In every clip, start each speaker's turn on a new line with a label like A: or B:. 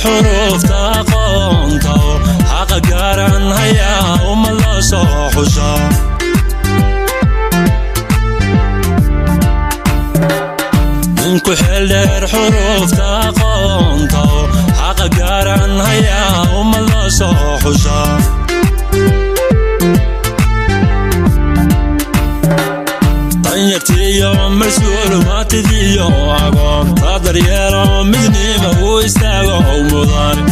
A: حروف تقونتو حق قارن هيا الله صحوشا منكو حلر حروف تقونتو حق قارن هيا الله صحوشا طيرتيو مسؤول ما تديو عقوم قادر يرى مدني ما هو يستاقو مضارب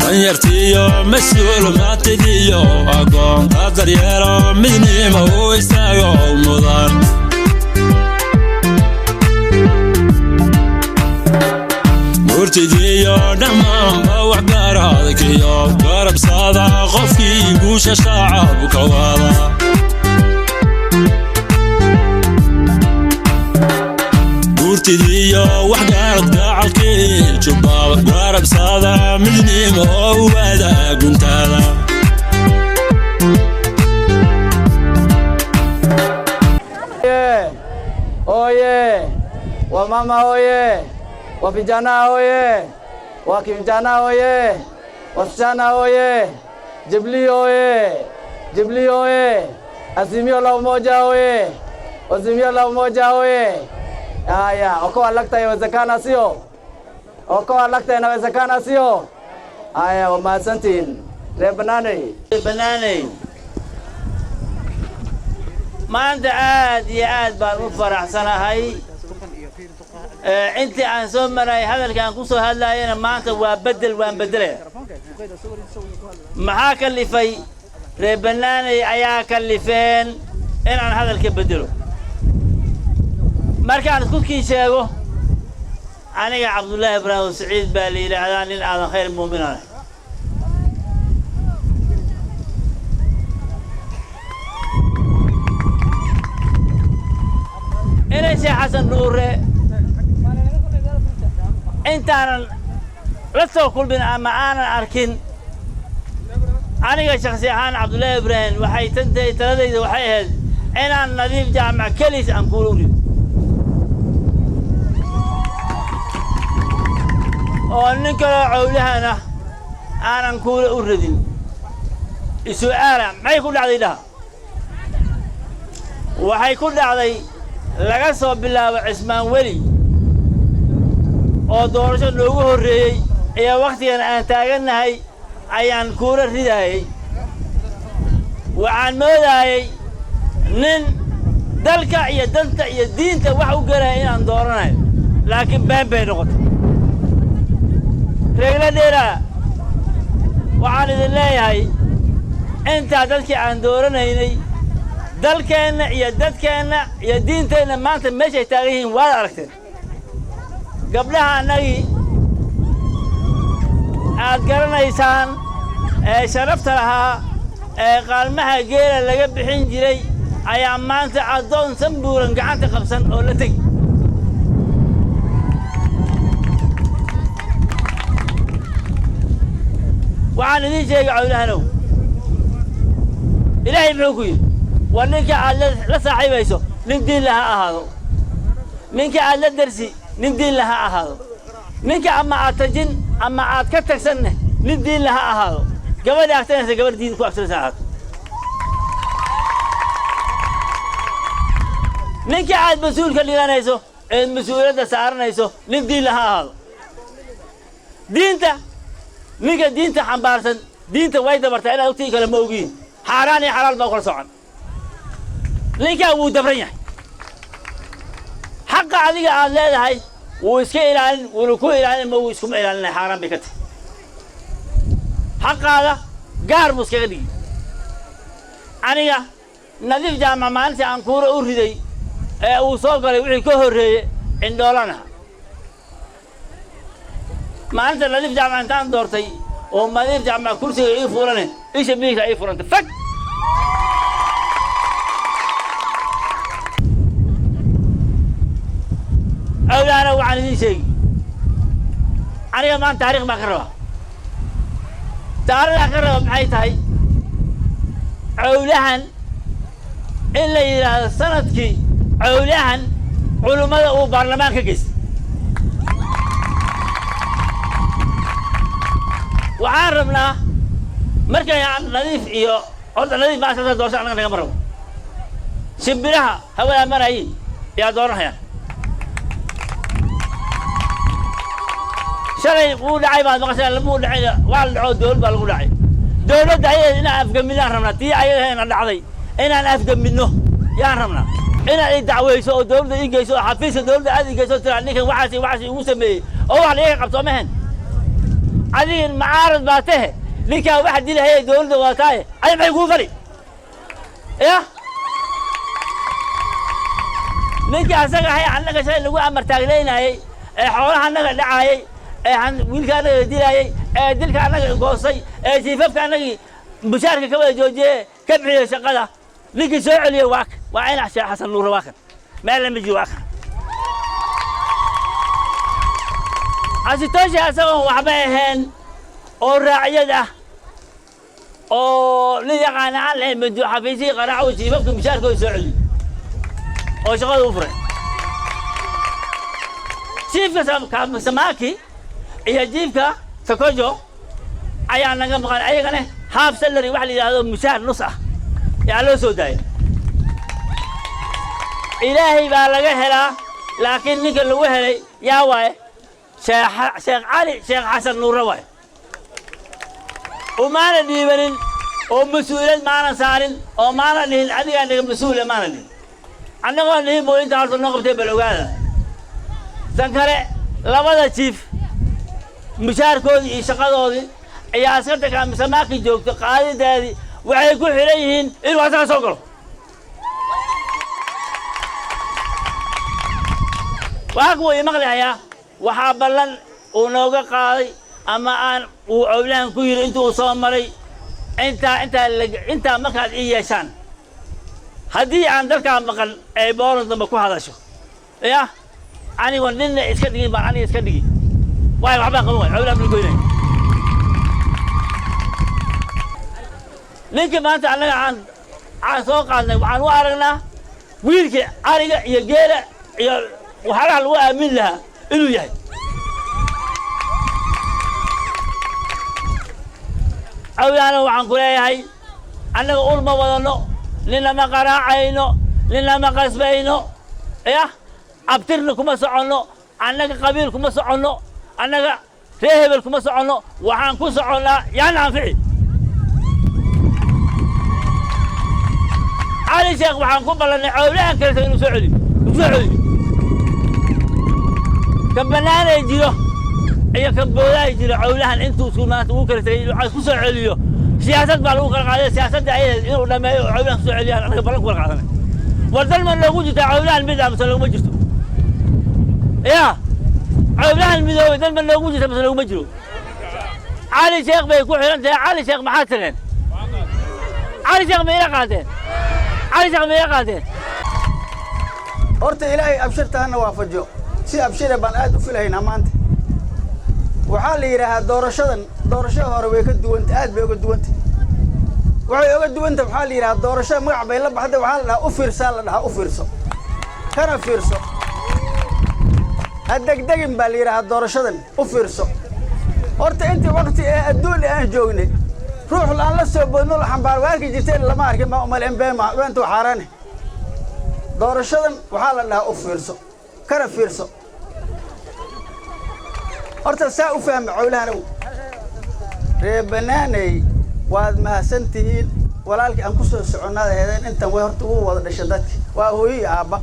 A: طيرتيو مسؤول ما تديو عقوم قادر يرى مدني ما هو يستاقو مضارب مرتديو نمان بوح قارادك يو قارب صادا غفكي قوش شعب وكوالا مرتديو وح قارد قاعلكي جباب قارب صادا مدني ما هو هذا قنت هذا
B: Oye, wamama oye, wavijana oye, wakimjana oye, wasichana oye, Jubilee oye, Jubilee oye, Azimio la Umoja oye, Azimio la Umoja oye. Haya, okoa lakta inawezekana sio? Okoa lakta inawezekana sio? Haya, wamasantin.
C: Banane. maanta aad iyo aad baan u faraxsanahay intii aan soo maray hadalkan ku soo hadlayna maanta waa bedel waan bedelay maxaa kalifay reer Bannaanay ayaa kalifeen in aan hadalka bedelo markaan isku kii sheego aniga Cabdullaahi Ibraahim Saciid baa la yiraahdaa nin aadan khayr muuminaan إليش حسن نورة أنت أنا لا تقول بنا معانا أركن أنا شخصيا أنا عبد الله إبراهيم وحي تنتهي ثلاثة وحي هذا أنا نظيف جامع كليش أنقولوني ونكر عولها أنا نقول أردن السؤال ما يكون علي ده وحيكون علي laga soo bilaabo Cismaan Weli oo doorasho loogu horeeyay ayaa waqtigan aan taaganahay ayaan kuura ridaayay waxaan moodayay nin dalka iyo danta iyo diinta wax u galay inaan dooranayo laakiin been bay noqotay reegla dheera waxaan idin leeyahay inta dadkii aan dooranaynay dalkeena iyo dadkeena iyo diinteena maanta meeshay taagan yihiin waad aragteen gabdhaha anagii aad garanaysaan ee sharafta lahaa ee qaalmaha geela laga bixin jiray ayaa maanta adoon sanbuuran gacanta qabsan oo la tegi waxaan idin sheegay cawlahanow ilaahay muxuu ku yidhi ونك على لا صاحبيسو ندين لها هذا منك على درسي ندين لها هذا منك أما أتجن أما أتكتك سنة ندين لها هذا قبل أحسن قبل دين كو أحسن ساعات منك عاد مسؤول كلي أنا يسو المسؤولية ده سعرنا يسو ندين لها هذا دينته منك دينته حنبارسن دينته وايد برتاعنا وقتي كلام موجين حراني حلال بقول صعب ليك أبو دبرية حق عليك على هاي ويسكيل عن ولكويل عن ما ويسكم إلى عن حرام بكت حق هذا قار مسكيلي أنا نظيف جامع ما أنت عن كورة أوردي وصوغ لي وحي كهر عند دولنا ما أنت نظيف جامع أنت عن دورتي وما نظيف جامع كرسي يفورني إيش بيك يفورني فك أولانا وعن ذي شيء أنا ما تاريخ ما كرره تاريخ كرره بحيث هاي عولهن إلا إذا سندكي عولهن علماء وبرلمان كجس وعارفنا مركز يعني نظيف إياه قلت نظيف ما أساسا دورش عنك نجمره شبرها هوا مرايين يا دورها يعني شري قول عيب هذا مثلا لمو دعي والعود دول بالقول عيب دولة دعي إن أفقد منها رمنا تي عيب هنا العضي إن أنا أفقد منه يا رمنا إن الدعوة يسوع دولة يجي يسوع حفيز دولة هذه يجي يسوع ترى نيك وعسي وسمي أو عليه قبضة مهن هذه المعارض باته ليك واحد دي هي دولة واتاي أي ما يقول فري إيه ليك أسرع هي عنك شيء اللي هو أمر تاجلين هي حوالها عنك دعاية ويل كان ديلاي ديل كان قوصي جيفف كان مشاركة كذا جوجي كبعي شقة لقي سوي لي واك وعين عشان حسن نور واك ما لم يجي واك عشان توجه أسوأ وحبيهن أو راعية ده أو لي قانا عليه من جو حفيزي قرعوا جيفف مشاركة يسوي أو شغل وفرن جيف كم سماكي إيه جيبك سكوجو أيان نجم مكان أي كنه هاف سلري واحد هذا مشاهد نصه يعلو سوداي إلهي بالغ هلا لكن نقول له هلا يا واي شيخ علي شيخ حسن نور واي وما ندي برين ومسؤولين ما نسارين وما ندي عندي عندك مسؤول ما ندي عندنا قال لي بقول تعرف النقطة بالوجاده سنكره لبضة شيف مشاركودي شقادودي ayaa askarta ka masamaaki joogto qaadideedii waxay ku xiran yihiin in wax soo galo waxa uu maqlayaa waxa ballan uu nooga qaaday ama aan uu cawlaan ku yiri intuu soo maray inta markaad ii yeeshaan haddii aan dalka maqan ay booran damba ku hadasho yaa anigu ninna iska dhigin baan aniga iska dhigin waay waxba qaban cawlaan ku goynay ninka maanta anaga aan soo qaadnay waxaan u aragnaa wiilkii ariga iyo geela iyo waxyaalaha lagu aamin lahaa inuu yahay awlaana waxaan ku leeyahay annaga ulma wadano nina ma qaraacayno nina ma qasbayno yah abtirna kuma soconno annaga qabiil kuma soconno annaga ree hebel kuma soconno waxaan ku soconnaa yaan anfici علي شيخ وحن قبل عولان كرت إنه سعودي كم بنانا يجيله أي كم بولا يجيله عولان أنتوا سمات وكرت إنه عايز سعوديه سياسة بالوكر عليه سياسة دعية إنه لما عولان سعودي أنا قبل أقول قاعدنا والظلم اللي وجد عولان بدأ مثلا ما جرته يا عولان بدأ والظلم اللي وجد مثلا ما جرو علي شيخ بيكون حلنت علي شيخ محاترين علي شيخ ما يقعدين علي شيخ ما يقعدين
B: horta ilaahay abshirtaana waafajo si abshire baan aad u filaynaa maanta waxaa la yiraahdaa doorashada hore way ka duwantay aad bay uga duwantay waxay uga duwantay waxaa la yiraahdaa doorashada magac bay la baxday waxaa la dhahaa u fiirsaa la dhahaa u fiirso kana fiirso adegdegin baa la yiraahdaa doorashadan u fiirso horta intii waqti ee adduun aan joognay ruux aan la soo boodno la xambaar waanka jirtay lama arkin ma umaleen beema waantu xaaraane doorashadan waxaa la dhahaa u fiirso kana fiirso horta saa u fahma cawlaanow ree banaanay waad mahadsantihiin walaalkii aan ku soo soconnaada heedeen intan way horta ugu wada dhashay dadki waa hooyii aabba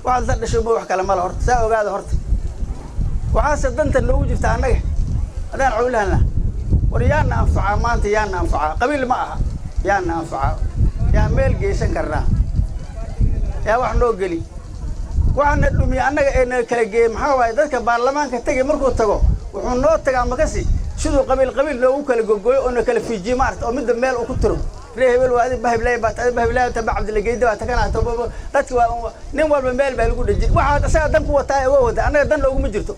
B: waxaad la dhashay ma wax kale ma la horta saa ogaada horta waxaase danta noogu jirta annaga haddaan cawlahanna war yaana anfacaa maanta yaana anfacaa qabiil ma aha yaana anfacaa yaa meel geysan karnaa yaa wax noo geli waxaana dhumiya annaga ee na kala geeyey maxaa waaye dadka baarlamaanka tegay markuu tago wuxuu noo tagaa makasi siduu qabiil loogu kala gogoyo oo na kala fiijiyo maarta oo midda meel uu ku tiro ree hebel waa adib bahiblay baat adib bahiblay taba cabdilageyda waa takana taba dadka waa nin walba meel baa lagu dhajin waxa asaga dan ku wataa oo wada annaga dan loogu ma jirto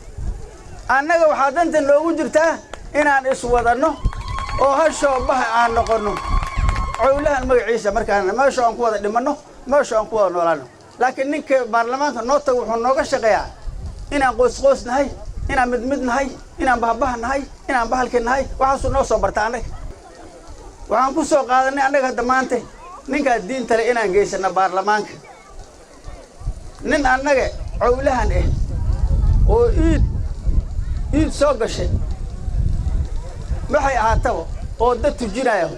B: annaga waxaa danta noogu jirtaa inaan is wadano oo hasho baha aan noqono cawlahan magaciisa markaan meesha aan ku wada dhimano meesha aan ku wada noolaano laakiin ninka baarlamaanka noo tago wuxuu nooga shaqeeyaa inaan qoys nahay inaan mid nahay inaan bahbaha nahay inaan bahalka nahay waxaasuu noo soo barta annaga waxaan ku soo qaadanay annaga hadda maanta ninkaa diinta leh inaan geysana baarlamaanka nin annaga cowlahan oo iid soo gashay waxay ahaataba oo dad tujinaya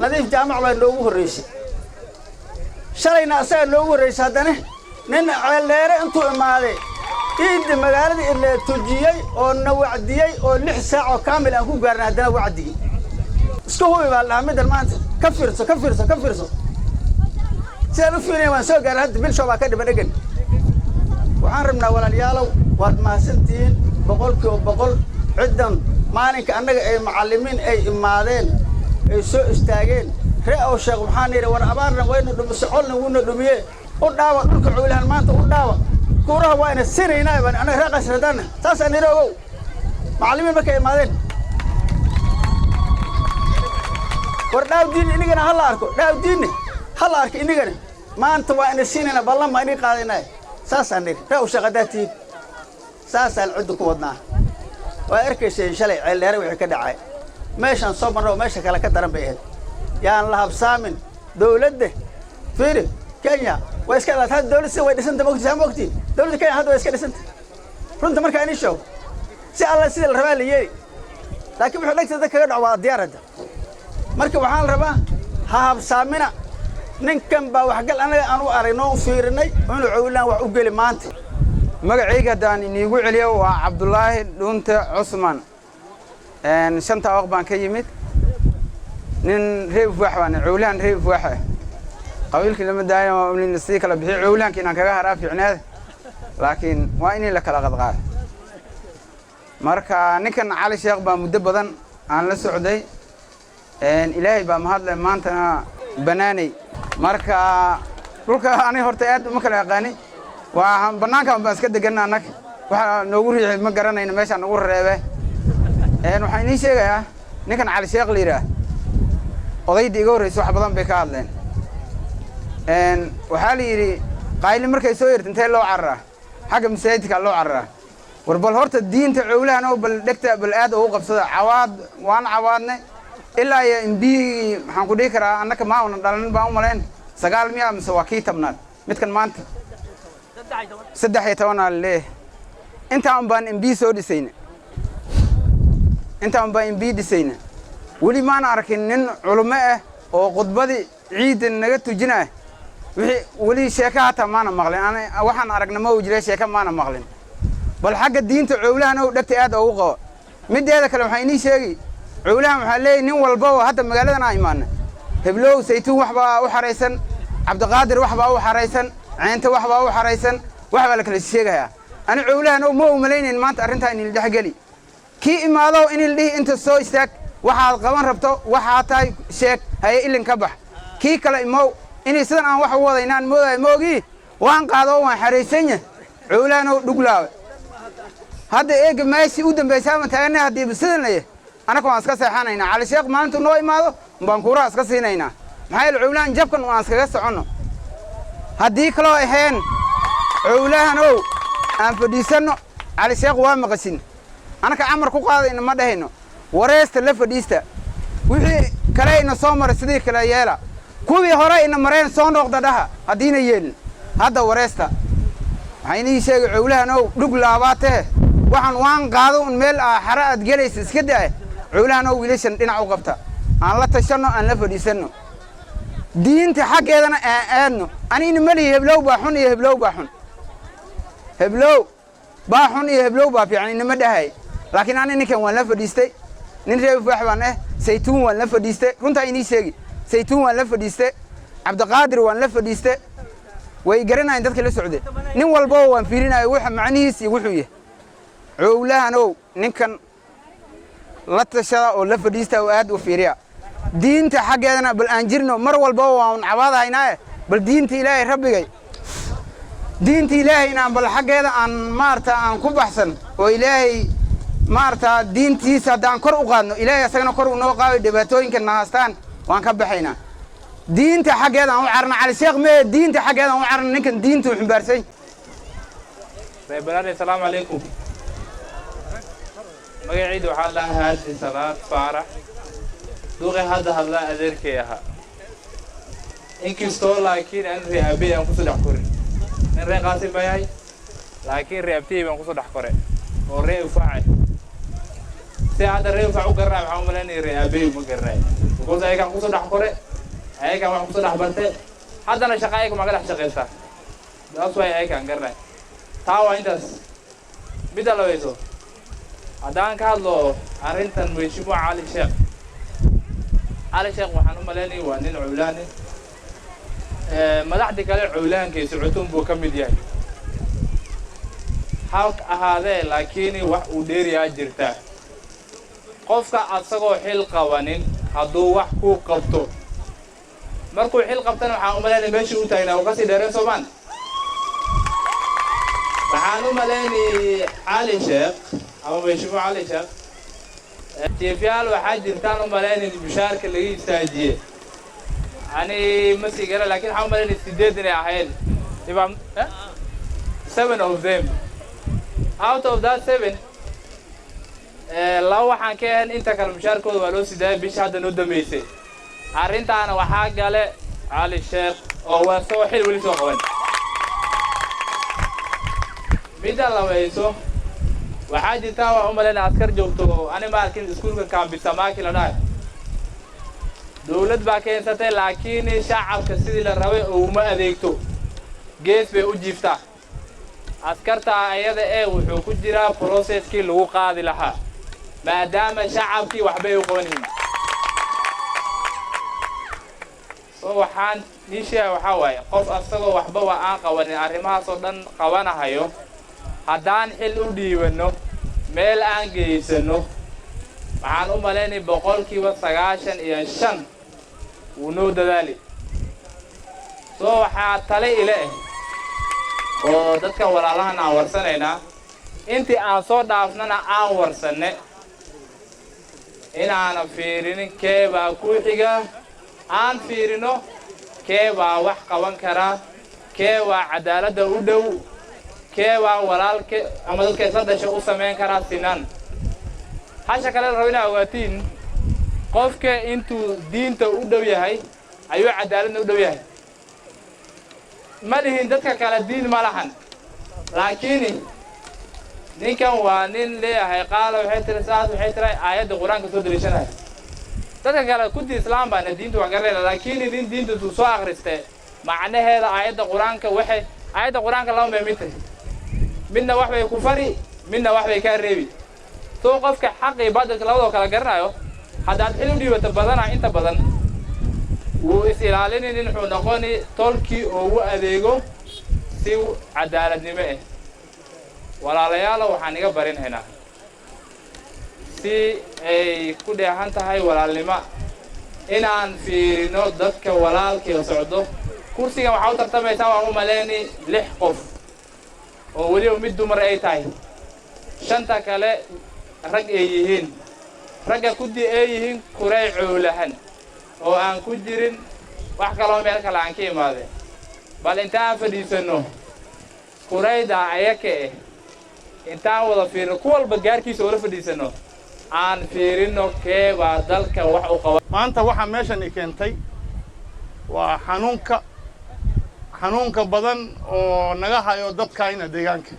B: nadiif jaamac baa noogu horreysay shalayna asaga noogu horreysay haddana nin ceeldheere intuu imaaday iidda magaalada la tujiyey oo na wacdiyey oo 6 saac oo kaamil aan ku gaarnay haddana wacdigii isku hubi baa lahaa middan maanta ka fiirso sidaan u fiirinay waan soo gaaray hadda bilshow baa ka dhiba dhegan waxaan rabnaa walaalayaalow waad mahadsantihiin 100% ciddan maalinka annaga ay macallimiin ay imaadeen ay soo istaageen ree oo sheekh waxaan yidhi war abaarna waynu dhumisocolna wuuna dhumiye u dhaawa dhulka cowlahan maanta u dhaawa kuuraha waa ina sinaynaa baan annaga ree qasradana saasaan yidhi ogow macallimiin markay imaadeen war dhaawdiin inigana ha la arko dhaawdiinne ha la arko inigana maanta waa ina sinayna ballan baa inii qaadaynaa saasaan yidhi ree oo sheekh haddaad tihiin saasaan cidda ku wadnaa waa arkaysay shalay ceeldheere wixii ka dhacay meeshaan soo marno meesha kale ka daran bay ahayd yaan la habsaamin dawladda fiiri Kenya way iska laatahay dawladda way dhisanta mogtiin dawladda Kenya hadda way iska dhisanta runta markaa inii show si alla sida la rabaa la yeeri laakiin wuxuu dhagtada kaga dhaco waa diyaaradda marka waxaan rabaa ha habsaamina ninkan baa waxgal anaga aan u aragno u fiirinay inuu cowlaan wax u geli maanta
D: magacayga hadaan iniigu celiyo waa Cabdullaahi Dhuunte Cusmaan shanta waqt baan ka yimid nin reeb waxaan cowlaan reeb waxa qabiilkii lama daayo in si kala bixi cowlaanka inaan kaga haraa fiicneed laakiin waa in la kala qadqaad marka ninkan Cali Sheekh baa muddo badan aan la socday ilaahay baa mahadle maanta banaanay marka dhulka ani horta aad uma kala yaqaani waa banaanka baan iska deganaa anag waxa noogu riixay ma garanayna meesha noogu reebay waxaan inii sheegayaa ninkan Cali Sheekh liira odaydii iga horreysay wax badan bay ka hadleen waxa la yiri qayli markay soo yeertay intee loo carraa xagga masaajidka loo carraa war bal horta diinta cowlahan oo bal dhagta bal aad ugu qabsada cawaad waan cawaadnay ilaa iyo imbi waxaan ku dhigi karaa annaka ma una dhalan baan u maleyn 9 miya mise waa kii tabnaad midkan maanta 13 lee intaan baan imbi soo dhisayna intaan baan imbi dhisayna wali ma arkin nin culimo ah oo khudbadi ciid naga tujinaa wixii wali sheeka hata maana maqlin ana waxaan aragna ma wajilay sheeka maana maqlin bal xagga diinta cowlahan oo dhagta aad ugu qabo mideeda kale waxay inii sheegi cowlahan waxa leeyahay nin walba oo hadda magaaladan ay imaana heblow saytuun waxba u xareysan Cabdiqaadir waxba u xareysan ceenta waxba u xareysan waxba la kala sheegayaa ana cowlahan oo ma u maleeyeen maanta arrinta in la dhaxgali ki imaado in la dhigi inta soo istaag waxaad qaban rabto waxa tahay sheeg hay ilin ka bax ki kale imo in sidan aan wax u wadaynaan moogi waan qaado waan xareysan cowlahan oo dhuglaaw hadda eeg meeshii u dambeysay ma taagna hadii sidan leeyahay ana ko aan iska seexanayna Cali Sheekh maanta noo imaado baan kuura iska siinayna maxay cowlaan jabkan waan iskaga socono hadii kale ahayn cowlaan oo aan fadhiisano Cali Sheekh waa maqashin ana ka amar ku qaadayna ma dhahayno wareesta la fadhiista wixii kale ina soo maray sidii kale yeela kuwii hore ina mareen soo noqda dhaha hadiina yeelin hadda wareesta waxay inii sheegay cowlaan oo dhug laabaatee waxaan waan qaado meel xara aad galaysa iska daa cowlaan oo wiilashan dhinac u qabta aan la tashano aan la fadhiisano diinta xaqeedana aadno anina mali heblow baa xun iyo heblow baa xun heblow baa xun iyo heblow baa fiican inama dhahay laakiin aan ninkan waan la fadhiistay nin reeb waxbaan saytuun waan la fadhiistay runta inii sheegi saytuun waan la fadhiistay Cabdiqaadir waan la fadhiistay way garanayeen dadka la socday nin walba waan fiirinayo waxa macnihiisa iyo wuxuu yahay cowlahan oo ninkan la tashada oo la fadhiista oo aad u fiiriya diinta xaqeedana bal aan jirno mar walba waan cawaadaynaa bal diinta Ilaahay rabbigay diinta Ilaahay inaan bal xaqeeda aan maarta aan ku baxsan oo Ilaahay maarta diintiisa hadaan kor u qaadno Ilaahay asagana kor u noo qaado dhibaatooyinka naastaan waan ka baxaynaa diinta xaggeeda aan u carna cali sheekh mee diinta xaggeeda aan u carna ninkan diintu ximbaarsan
E: reebanaanay salaamu calaykum magacaydu waxaa la haadi salaad faarax duqay hadda hadlaa adeerkay ahaa inkastoo laakiin aan reebay aan kusoo dhex korin in ree qaasim baa yahay laakiin reebtay baan kusoo dhex kore oo ree ufaacay si hadda ree ufaac u garanay waxaan u malaynaya reebay uma garanay because ayagaan kusoo dhex kore ayagaan wax kusoo dhex bartay haddana shaqa ayaga maga dhex shaqaystaa taas waay ayagaan garanay taa waa intaas midda labayso haddaan ka hadlo arrintan mheshimiwa cali sheekh waxaan u malaynaya waa nin cowlaane madaxdii kale cowlaankiisa cutun buu ka mid yahay ha ahaadee laakiin wax uu dheeriyaa jirtaa qofka asagoo xil qabanin hadduu wax ku qabto markuu xil qabtana waxaan u malaynaya meeshii u taagnaa uu kasii dheereen soomaan waxaan u malaynayay cali sheekh ama mheshimiwa cali sheekh jiifyaal waxaa jirtaan u malaynay mushaarka laga istaajiye ani ma sii gara laakiin waxaan u malaynay 8 inay ahayn ibaa 7 of them out of that 7 laba waxaan ka ahayn inta kale mushaarkooda waa loo sidaayay bisha hadda noo dambeysay arrintaana waxaa gale cali sheekh oo waa soo xil weli soo qaban midda labayso waxaa jirtaa waa u malaynay askar joogto ani ma arkin iskuulka kaambisamaaki la dhahay dawlad baa keensatay laakiin shacabka sidii la rabay uma adeegto gees bay u jiiftaa askarta ayada wuxuu ku jiraa processkii lagu qaadi lahaa maadaama shacabkii waxbay u qabanyihiin so waxaan niishaa waxaa waaye qof asagoo waxba waa aan qabanin arrimahaas oo dhan qabanahayo haddaan xil u dhiibano meel aan geysano waxaan u malaynay 95% wuu noo dadaali soo waxaa tale ile oo dadka walaalahan aan warsanaynaa intii aan soo dhaafnana aan warsanne inaana fiirinin keebaa ku xiga aan fiirino keebaa wax qaban karaa keebaa cadaaladda u dhow keebaa walaalka ama dadka isla dhasha u samayn karaa sinan hasha kale la rabo inaa ogaatiin qofka intuu diinta u dhow yahay ayuu cadaaladna u dhow yahay ma dhihin dadka kale diin ma lahan laakiin ninkan waa nin leeyahay qaala waxay tiri saas waxay tiri aayadda quraanka soo daliishanay dadka kale ku diin islaam baa diintu wax gareeyay laakiin nin diintu soo akhristay macnaheeda aayadda quraanka waxay aayadda quraanka laba meemitay midna wax bay ku fari midna wax bay ka reebi soo qofka xaq iyo baadilka labadoo kala garanayo haddaad xil u dhiibato badana inta badan wuu is ilaalinin inuu noqoni tolkii oo u adeego si cadaaladnimo ah walaalayaal waxaan iga barinhaynaa si ay ku dheehan tahay walaalnimo inaan fiirino dadka walaalkii socdo kursigan waxa u tartamaysaa waan u malaynay 6 qof oo wali mid dumar ay tahay 5 kale rag ay yihiin ragga ku diiyihiin kuray cowlahan oo aan ku jirin wax kale oo meel kale aan ka imaade bal inta fadhiisano kurayda ayake inta wada fiirno ku walba gaarkiisa oo la fadhiisano aan fiirino keeba dalka wax u qabo
F: maanta waxa meeshan keentay waa xanuunka badan oo naga hayo dadka ina deegaanka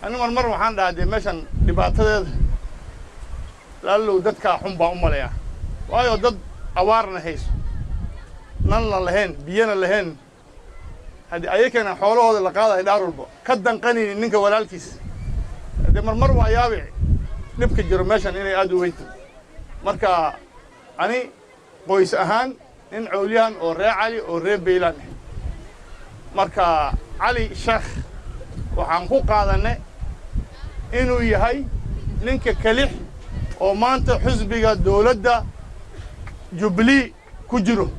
F: ani mar waxaan dhaaday meeshan dhibaatadeeda laalow dadka xun baa u maleeyaa waayo dad awaarna hayso nan la lahayn biyana lahayn haddii ayakana xoolahooda la qaadayo dhaar walba ka danqanaynin ninka walaalkiis haddii mar waa yaabi dhibka jiro meeshan inay aad u weynto marka ani qoys ahaan nin cowliyahan oo ree cali oo ree beylaan marka cali sheekh waxaan ku qaadanay inuu yahay ninka kalix oo maanta xisbiga dawladda Jubilee ku jiro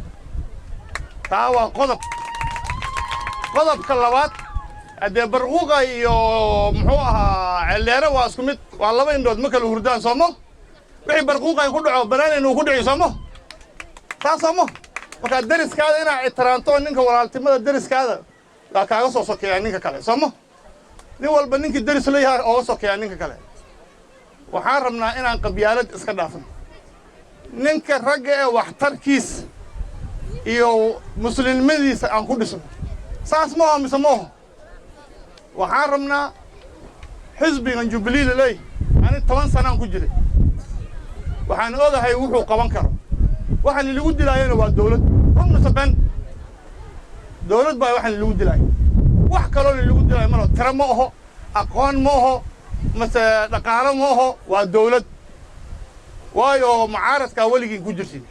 F: taa waa qodobka labaad hadee barquuqa iyo muxuu ahaa celeero waa isku mid waa laba indhood ma kala hurdaan soomo wixii barquuqa ku dhaco banaan inuu ku dhici soomo taa soomo marka dariskaada inaa ixtiraamto ninka walaaltimada dariskaada waa kaaga soo sokeeyaa ninka kale sooma nin walba ninkii daris leeyahay ooga sokeeyaa ninka kale waxaan rabnaa inaan qabyaalad iska dhaafno ninka ragga ee waxtarkiisa iyo muslimnimadiisa aan ku dhisno saas ma aha mise maaho waxaan rabnaa xisbigan jubilee laleey ani 10 sanaan ku jiray waxaan ogahay wuxuu qaban karo waxaan lagu dilaayana waa dawlad run saban dawlad baa waxaan lagu dilaay wax kale oo lagu dilaay ma tira ma aho aqoon ma aho mase dhaqaale ma aho waa dawlad waayo mucaaradka waligii ku jirtay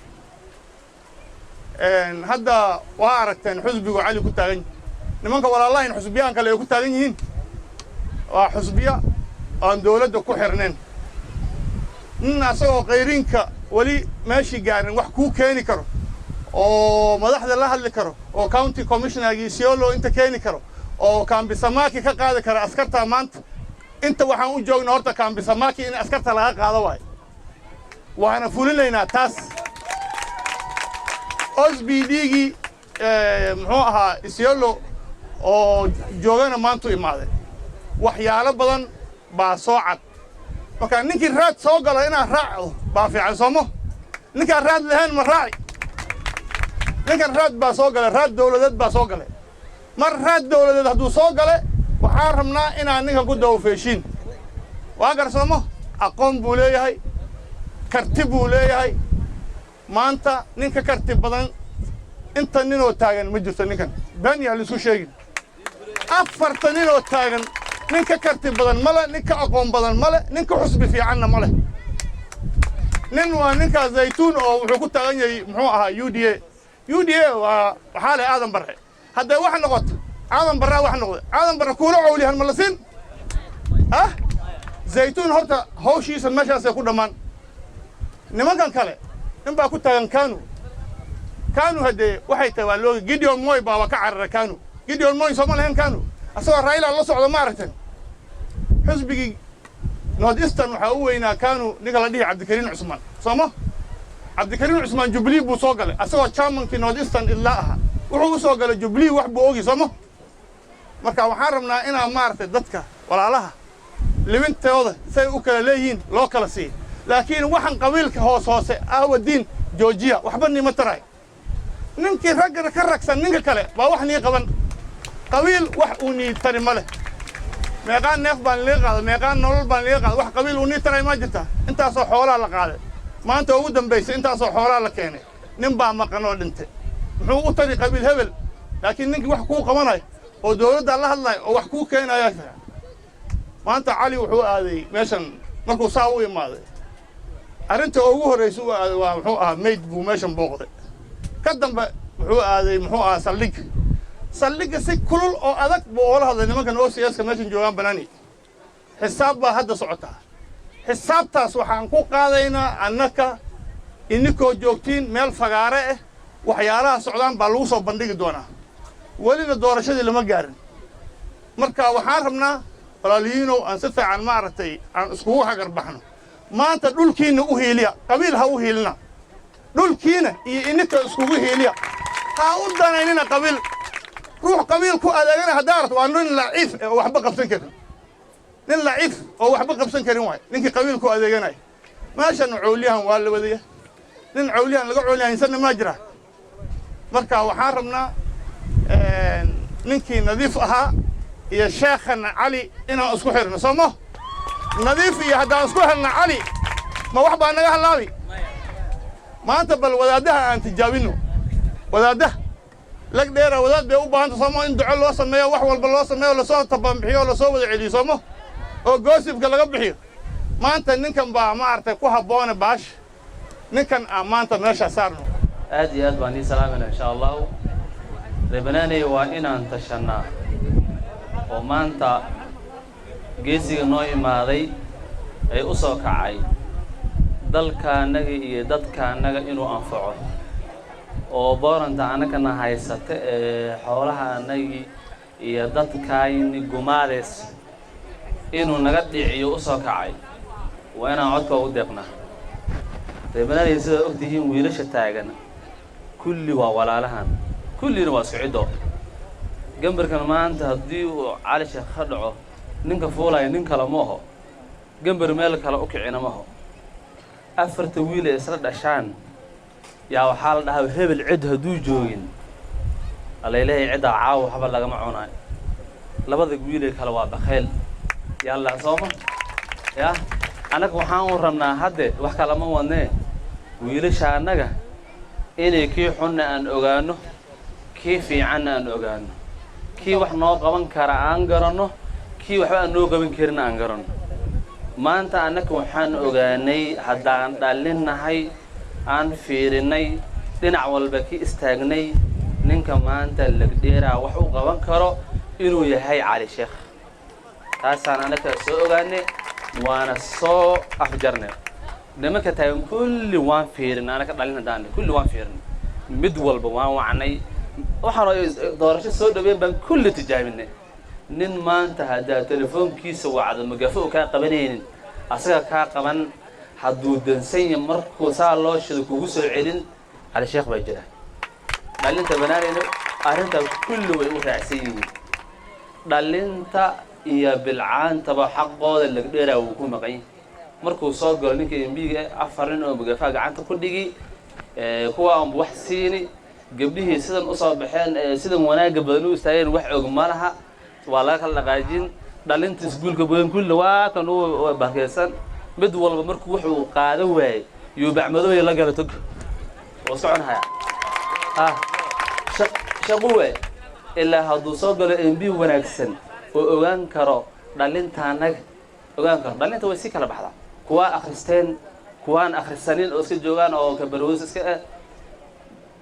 F: hadda waa aragteen xisbigu cali ku taagan nimanka walaalaheen xisbiyaan kale ay ku taagan yihiin waa xisbiya aan dawladda ku xirneen nin asagoo qayrinka wali meeshii gaarin wax kuu keeni karo oo madaxda la hadli karo oo county commissionergii Isiolo inta keeni karo oo Kambisamaki ka qaadi kara askarta maanta inta waxaan u joognaa horta Kambisamaki in askarta laga qaado waay waxaan fulinaynaa taas OSBD-gii muxuu ahaa Isiolo oo joogana maanta imaaday waxyaalo badan baa soo cad marka ninkii raad soo gala inaan raacdo baa fiican soomo ninkaan raad lahayn ma raaci ninkan raad baa soo galay raad dawladeed baa soo galay mar raad dawladeed hadduu soo gale waxaan rabnaa inaan ninkan ku dawafeeshiin waa garsoomo aqoon buu leeyahay karti buu leeyahay maanta ninka karti badan inta ninoo taagan ma jirto ninkan been yaa laisku sheegin 4 ninoo taagan ninka karti badan male ninka aqoon badan male ninka xusbi fiicanna male nin waa ninka Zaytuun oo wuxuu ku taagan yahay muxuu ahaa UDA waa waxaa leh aadan barre hadday wax noqoto aadan barre wax noqdo aadan barre kuula cawlihan ma la siin Zaytuun horta hawshiisa meeshaas ay ku dhamaan nimankan kale in baa ku taagan Kanu hadee waxay tahay waa loo Gideon Moi baa ka carara Kanu Gideon Moi Soomaaliyan Kanu asoo Raila la socdo ma aragteen xisbigi North Eastern waxa uu weynaa Kanu ninka la dhihi Cabdikariin Cusmaan sooma Cabdikariin Cusmaan Jubilee buu soo galay asoo chairmanki North Eastern ilaa aha wuxuu soo galay Jubilee wax buu ogi sooma marka waxaan rabnaa inaan maartay dadka walaalaha libintooda say u kala leeyihiin loo kala sii laakiin waxan qabiilka hoose aawadiin Georgia waxba nima taray ninkii ragga ka ragsan ninka kale baa wax nii qaban qabiil wax uu nii tari male meeqaan neef baan leeyahay qaado meeqaan nolol baan leeyahay qaado wax qabiil uu nii taray ma jirta intaas oo xoolaha la qaaday maanta ugu dambeysay intaas oo xoolaha la keenay nin baa maqan oo dhintay muxuu u tari qabiil hebel laakiin ninkii wax ku qabanay oo dawladda la hadlay oo wax ku keenaya maanta cali wuxuu aaday meeshan markuu saa u imaaday arinta ugu horeysay waa muxuu ahaa mayd buu meeshan booqday ka dambe wuxuu aaday muxuu ahaa saldhig si kulul oo adag buu oo hadlay nimankan OCS ka meeshan joogan banaani xisaab baa hadda socota xisaabtaas waxaan ku qaadaynaa annaka inikoo joogtiin meel fagaare ah waxyaalaha socdaan baa lagu soo bandhigi doonaa weliba doorashadii lama gaarin marka waxaan rabnaa walaalihiinow aan si fiican maaragtay aan iskugu hagar baxno maanta dhulkiina u hiiliya qabiil ha u hiilina dhulkiina iyo ininka iskugu hiiliya ha u danaynina qabiil ruux qabiil ku adeegana hadaart waa nin laciif oo waxba qabsan karin nin laciif oo waxba qabsan karin waay ninkii qabiil ku adeeganay meeshan cawliyahan waa la wadaya nin cawliyahan laga cawliyahansan ma jira marka waxaan rabnaa ninkii nadiif ahaa iyo sheekhan cali inaan isku xirno somo nadiif iyo haddaan isku xirno cali ma wax baa naga halaabi maanta bal wadaadaha aan tijaabino wadaadaha lag dheera wadaad bay u baahanta somo in duco loo sameeyo wax walba loo sameeyo la soo tabanbixiyo la soo wada celiyo somo oo goosibka laga bixiyo maanta ninkan baa maartay ku habboon baash ninkan maanta meesha saarno
C: aad iyo aad baan idin salaamayna insha Allah reebanaanay waa inaan tashanaa oo maanta geesiga noo imaaday ay u soo kacay dalkaanaga iyo dadkaanaga inuu anfaco oo booranta anagana haysata ee xoolaha anagi iyo dadkayni gumaades inuu naga dhiciyo u soo kacay waa inaan codka ugu deeqnaa reebanaanay sida ogtihiin wiilasha taagan
G: كل ووالالهان كل واسعده جنبر كان ما أنت هدي على شيء خدعه نينك فولا نينك لماهو جنبر مالك على أوكي عنا ماهو أفر طويلة يسرد عشان يا وحال ده هبل عد هدو جوين الله إلهي عدا عاو حبل لقى معوناي لبضك ويلك هلا وابخيل يلا صوما يا أنا كوحان ورمنا هده وحكى لما ونه ويلش عنك إني كي حنا أن أجانه كيف عنا أن أجانه كي وحنا قبنا كرا أنجرنه كي وحنا نوجا من كرنا أنجرنه ما أنت أنك وحنا أجاني حدا دلنا هاي عن فيرني لنعول بكي استغني نينك ما أنت اللي قديرة وحو قبنا كرا إنه يهاي على شيخ تاسان أنا كسوق أجاني وأنا سو أفجرني لما كتايم كل وان فيرن أنا كدلنا داني كل وان فيرن مدول بوان وعني وحنا دارش السود بين كل تجاهنا نين ما أنت هذا تلفون كيس وعد مجفوء كقبلين أصلا كقبل حدود سين مركو صار الله شد كوس العلن على شيخ بيجرا دل أنت بناري أنت كل ويوثعسين دل أنت يا بالعان تبع حق هذا اللي قدره ويكون مقيم مركو صار قال لك ينبي أفرن أو بجفاء عنك كل دقيقة هو أم بوحسيني قبله سيدنا أصاب بحين سيدنا وناقب بنو استعين وحي وجمالها ولا خلا قاعدين دلنت تقول قبلين كل وقت إنه بحكيسان بدول مركو وحي وقادوا يبعملوا يلا قالتك وصعنها شقوة إلا هذا صار قال ينبي وناقسن وأوان كرا دلنت عنك أوان كرا دلنت وسيك على بحذا كوا أخرستين كوان أخرستين أسكت جوان أو كبروس أسكت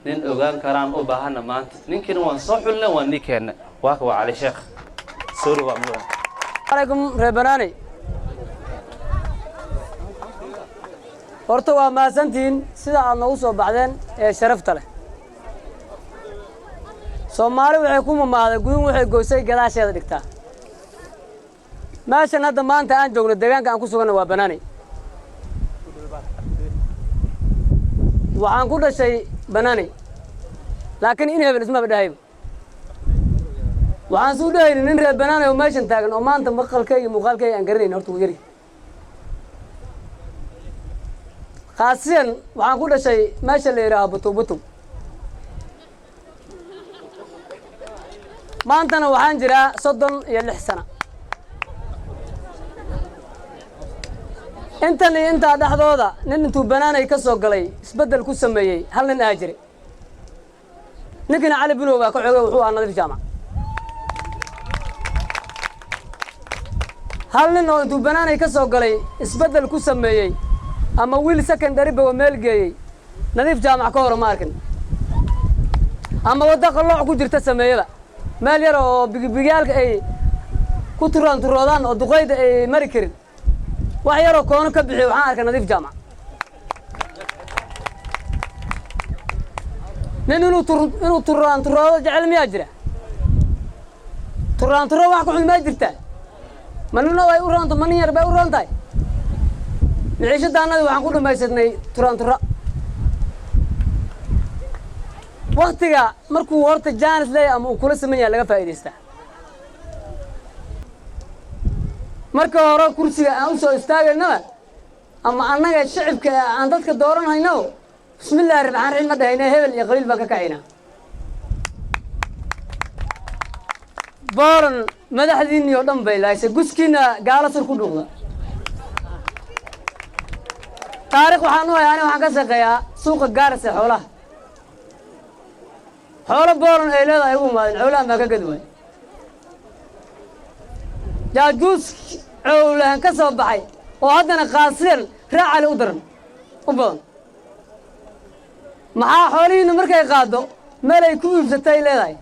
G: نين أوغان كران أو بهانا مانت نينكن وان صحولنا وان نيكن واقوا على شيخ سوري وامرا
H: عليكم ربناني horta waa maasantiin sida aad nagu soo baxdeen ee sharafta leh Soomaali waxay ku mamaaday gudun waxay goosay gadaasheeda dhigtaa meeshan hadda maanta aan joogno deegaanka aan ku suganna waa banaani waxaan ku dhashay banaani laakiin in hebel isma badahayb waxaan soo dhahaynay nin reer banaani oo meeshan taagan oo maanta maqalkayga muuqaalkayga aan garanayn horta wuu yari qaasiyan waxaan ku dhashay meesha la yiraahdo butu maantana waxaan jiraa 36 sano intan iyo inta dhaxdooda nin intuu banaanay ka soo galay isbedel ku sameeyay hal nin aa jiray ninkina cali binu waa ka xoogay wuxuu ahaa nadiif jaamac hal nin oo intuu banaanay ka soo galay isbedel ku sameeyay ama wiil secondary ba meel geeyay nadiif jaamac ka hor ma arkin ama wada qalooc ku jirta sameeyada meel yar oo bigiyaalka ay ku turoodaan oo duqeyda ay mari karin wax yar oo koona ka bixiyo waxaan arkay nadiif jaamac nin inuu turoodo jecel miyaa jira turo wax ku xun ma jirta manina way u roonto manin yar bay u roontahay miciishadaanadii waxaan ku dhamaysadnay turo waqtiga markuu horta jaanis leeyahay ama uu kula sameyn yahay laga faa'iideystaa marka hore kursiga aan u soo istaagaynaba ama annaga shacabka aan dadka dooranayno bismillaahi raxmaani raxiim madahayna hebel iyo qaliil baan ka kacaynaa booran madaxdiinii oo dhan bay lahaysay guskiina gaala sur ku dhuuqda taariikh waxaan u hayaa waxaan ka shaqeeyaa suuqa Gaaris ee xoolaha xoolo booran ay leedahay ugu maadin xoolaha ma ka gadway jaajuus xoolahan ka soo baxay oo haddana qaasiyan raacale u daran u badan maxaa xoolihiina markay qaado meel ay ku iibsatay leedahay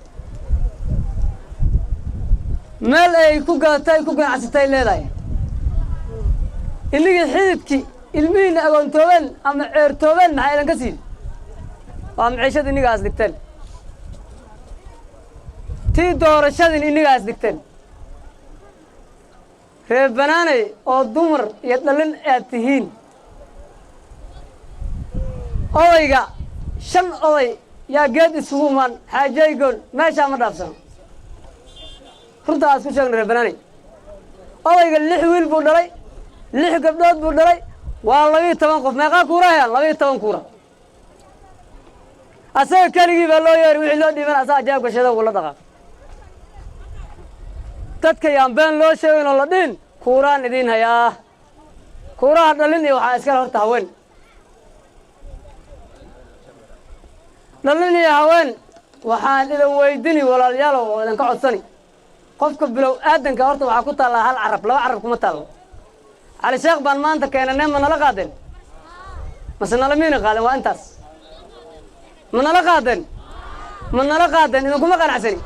H: meel ay ku gaatay ku ganacsatay leedahay illiga xididkii ilmihiina agoontoobeen ama ceertoobeen maxay idan ka siin waa maciishada inigaas dhigteen tii doorashadin inigaas dhigteen reer banaanay oo dumar iyo dhalin aad tihiin odayga 5 oday yaa geed isugu imaan xaajaygoon meeshaa ma dhaafsano runtaas ku sheegna reer banaanay odayga 6 wiil buu dhalay 6 gabdhood buu dhalay waa 12 qof meeqaa kuura hayaan 12 kuura asaga keligii baa loo yeeri wixii loo dhiiban asaga jaab gashada uu la dhaqaa dadka yaan been loo sheegin oo la dhihin kuuraan idiin hayaa kuuraha dhalin iyo waxaa iskala horta haween dhalin iyo haween waxaan idin weydini walaalayaalow oo idinka codsani qofka bilow aadanka horta waxaa ku taallaa hal carab 2 carab kuma taallo cali sheekh baan maanta keenanay ma nala qaadeen mase nala miina qaaden waa intaas ma nala qaadeen idinkuma qanacsani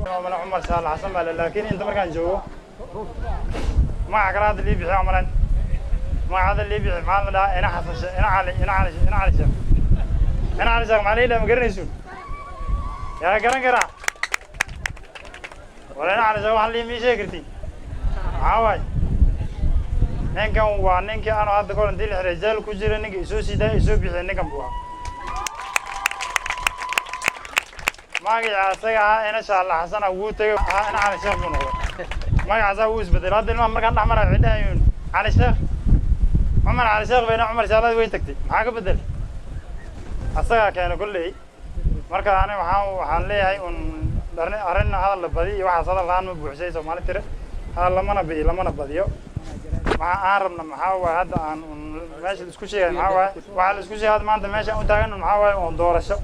I: أنا عمر سال حسن بله لكن أنت مركان جو ما عقرات اللي بيحيى عمران ما هذا اللي بيحيى ما لا أنا حسن أنا علي شيء ما لي لا مقرن يسون يا قرا ولا أنا على شيء اللي ميشة كرتي عواي نك وانك أنا هذا كون ديل رجال كوجر نك يسوي ده يسوي بيحيى نك بوا ما قاعد أنا شاء الله حسن أقول أنا على شيخ منه ما قاعد أقول بدل هذا ما كان عمر عندنا على شيخ عمر على شيخ بين عمر شاء الله ويتكتي معك بدل أصلا كانوا كله مركز أنا وحان لي هاي أرنا هذا اللي بدي واحد صار الآن مبوحشي سو مالي ترى هذا لما نبديو مع عارضنا محاوى هذا عن ماشي الإسكوشي محاوى وعلى الإسكوشي هذا ما أنت ماشي أنت عن محاوى وندور الشو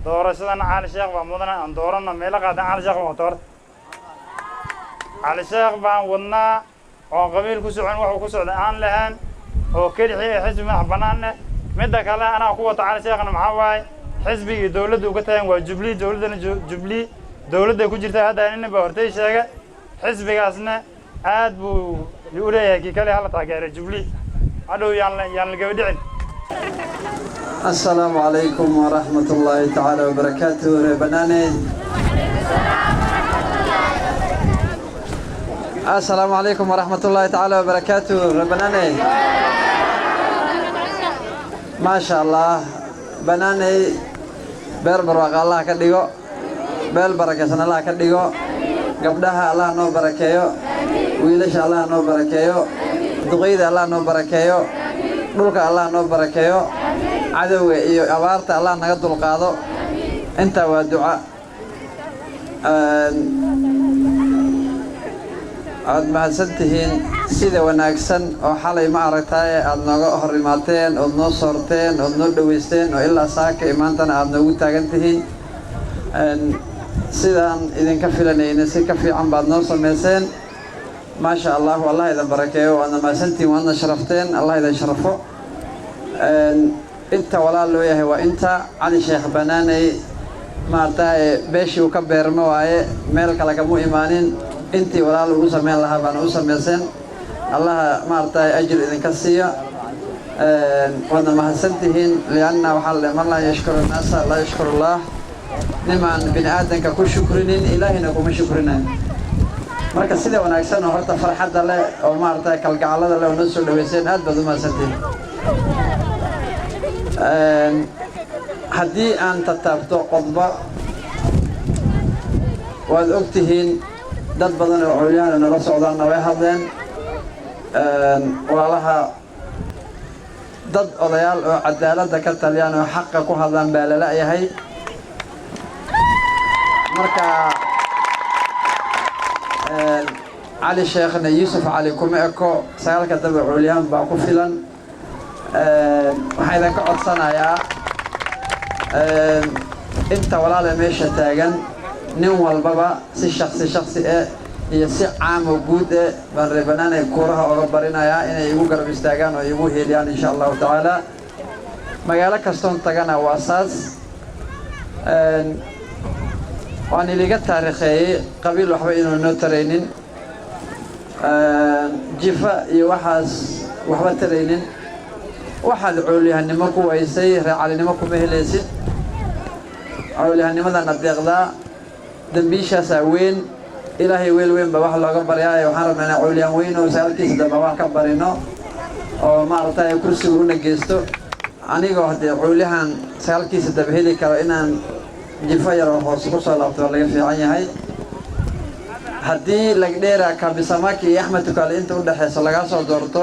I: دور سيدنا على الشيخ ومدنا أن دورنا ميلا قاعدين على الشيخ ومطور على الشيخ ونا وقبيل كسوعن وكسوع الآن لهن وكل شيء حزب من حبنانا مدة كلا أنا قوة على الشيخ أنا محاوي حزبي دولة وقتها وجبلي جبلي دولة كوجرت هذا إنه بورتي شيء حزبي قاسنا عاد بو يقولي كي كله هلا تاجر جبلي هذا يعني الجودين
J: السلام عليكم ورحمة الله تعالى وبركاته ربناني السلام عليكم ورحمة الله تعالى وبركاته ربناني ما شاء الله بناني بربر وقال الله كديو بل بركة سنة الله كديو قبلها الله نو بركيو ويلش الله نو بركيو دقيد الله نو بركيو dhulka Allah noo barakeeyo cadawga iyo abaarta Allah naga dulqaado inta waa duca aad mahadsantihiin sida wanaagsan oo xalay ma aragtay aad nooga hor imaateen oo noo soorteen oo noo dhaweysteen oo ilaa saaka imaantana aad noogu taagan tihiin sidaan idinka filanayna si ka fiican baad noo sameyseen ما شاء الله والله إذا بركة وأنا ما سنتي وأنا شرفتين الله إذا شرفه أنت ولا لويه وأنت علي شيخ بناني ما تاي بيشي وكبر مواي ملك لك مو إيمانين أنت ولا لو سمع الله بنا وسمع الله ما تاي أجر إذا كسية وأنا ما سنتهين لأن وحل من لا يشكر الناس لا يشكر الله لمن بن آدم ككل شكرين إلهنا كم شكرنا marka sida wanaagsan oo horta farxadda leh oo maartay kalgacalada leh oo noo soo dhaweyseen aad baad u mahadsantiin haddii aan tatabto qodba waad ogtihiin dad badan oo culyaan nala socdaanna way hadleen walaalaha dad odayaal oo cadaaladda ka taliyaan oo xaqa ku hadlaan baa la la'yahay marka علي شيخنا يوسف علي كوميكو سالك دبع عليان باكو فيلان waxaydan ka codsanayaa inta walaal meesha taagan nin walbaba si shakhsi iyo si caam oo guud baan reebanaanay kooraha uga barinayaa inay igu garab istaagaan oo igu heeliyaan insha Allah taala magaalo kastoon tagana waa saas waan iliga taariikhay qabiil waxba inuu noo taraynin jifa iyo waxaas waxba taraynin waxaad culiyahanimo ku waysay raacalinimo kuma helaysid culiyahanimada deeqdaa dambiishaas weyn ilaahay weel weyn ba wax looga baryaa waxaan rabnaa culiyan weyn oo saalkiisa daba wax ka barino oo maartay kursiga una geesto anigoo haddee cuulihan sagaalkiisa daba heli karo inaan jifo yaroo hoos ku soo laabto waa laga fiican yahay haddii lagdheera kabisamaki iyo axmed tukaale inta u dhexayso lagaa soo doorto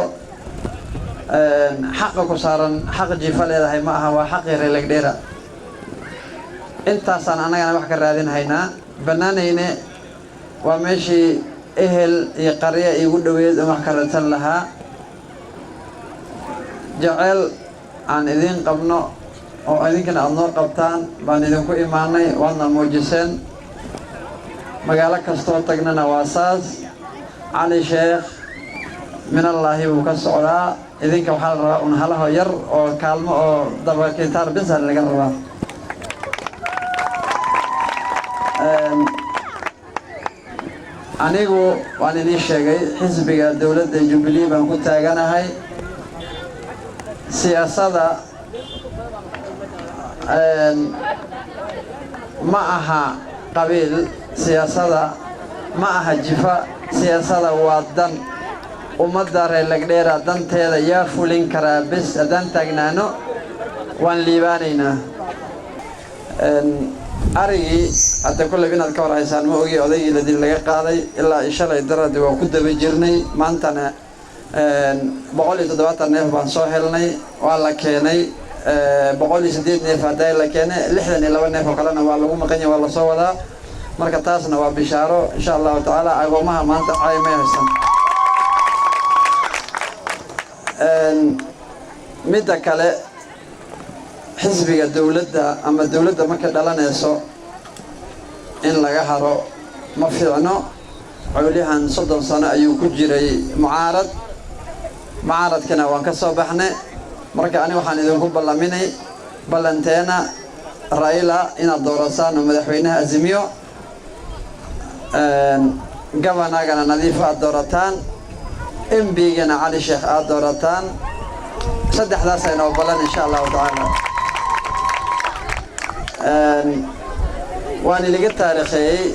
J: xaqa ku saaran xaq jifa leedahay ma aha waa xaqii reer lagdheera intaasaan annagana wax ka raadinhaynaa bannaanayne waa meeshii ehel iyo qarya iigu dhoweed oo wax ka raadsan lahaa jaceyl aan idiin qabno oo idinkana aad noo qabtaan baan idinku imaanay waadna muujiseen magaalo kastoo tagnana waa saas cali sheekh minallaahi wuu ka socdaa idinka waxaa la rabaa un halaho yar oo kaalmo oo dabakintaar bisar laga rabaa anigu waan idiin sheegay xisbiga dowladda Jubilee baan ku taaganahay siyaasadda ma aha qabiil siyaasadda ma aha jifa siyaasadda waa dan ummadda reer lagdheera danteeda yaa fulin karaa bis haddaan taagnaano waan liibaanaynaa arigii hadda kulley inaad ka warhaysaan ma ogi odaygii la dil laga qaaday ilaa shalay daradi waa ku daba jirnay maantana 170 neef baan soo helnay waa la keenay 108 neef hadday la keenay 62 neef oo kalena waa lagu maqan yahay waa la soo wadaa marka taasna waa bishaaro insha allahu tacaala agoomaha maanta caymay haysan midda kale xisbiga dowladda ama dowladda marka dhalanayso in laga haro ma fiicno cawlihan 30 sano ayuu ku jiray mucaaradkana waan ka soo baxnay marka ani waxaan idinku ballaminay ballanteena Raila inaad doorasaan madaxweynaha Azimio gabanagana nadiif aad doorataan MB-gana Cali Sheekh aad doorataan saddexdaas ayna ballan insha Allah taala waan iliga taariikhay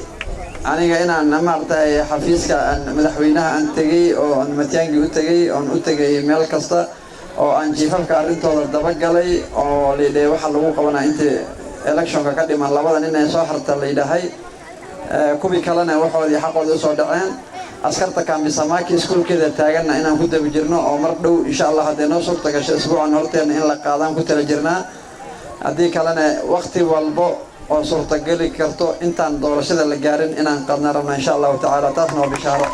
J: aniga inaan maartay xafiiska madaxweynaha aan tagay oo aan Matiangi u tagay oo u tagay meel kasta oo aan jiifafka arintooda daba galay oo leeyahay waxa lagu qabanaa inta electionka ka dhiman labada nin ay soo xirta leeyahay kubi kalena waxoodii xaqooda soo dhaceen askarta Kambisamaki iskuulkeeda taagana inaan ku daba jirno oo mar dhow insha Allah hadii noo soo tagasho isbuucan horteena in la qaadaan ku tala jirnaa haddii kalena waqti walbo oo suurtagali karto intaan doorashada la gaarin inaan qadna rabno insha Allah taala taasna waa bishaaro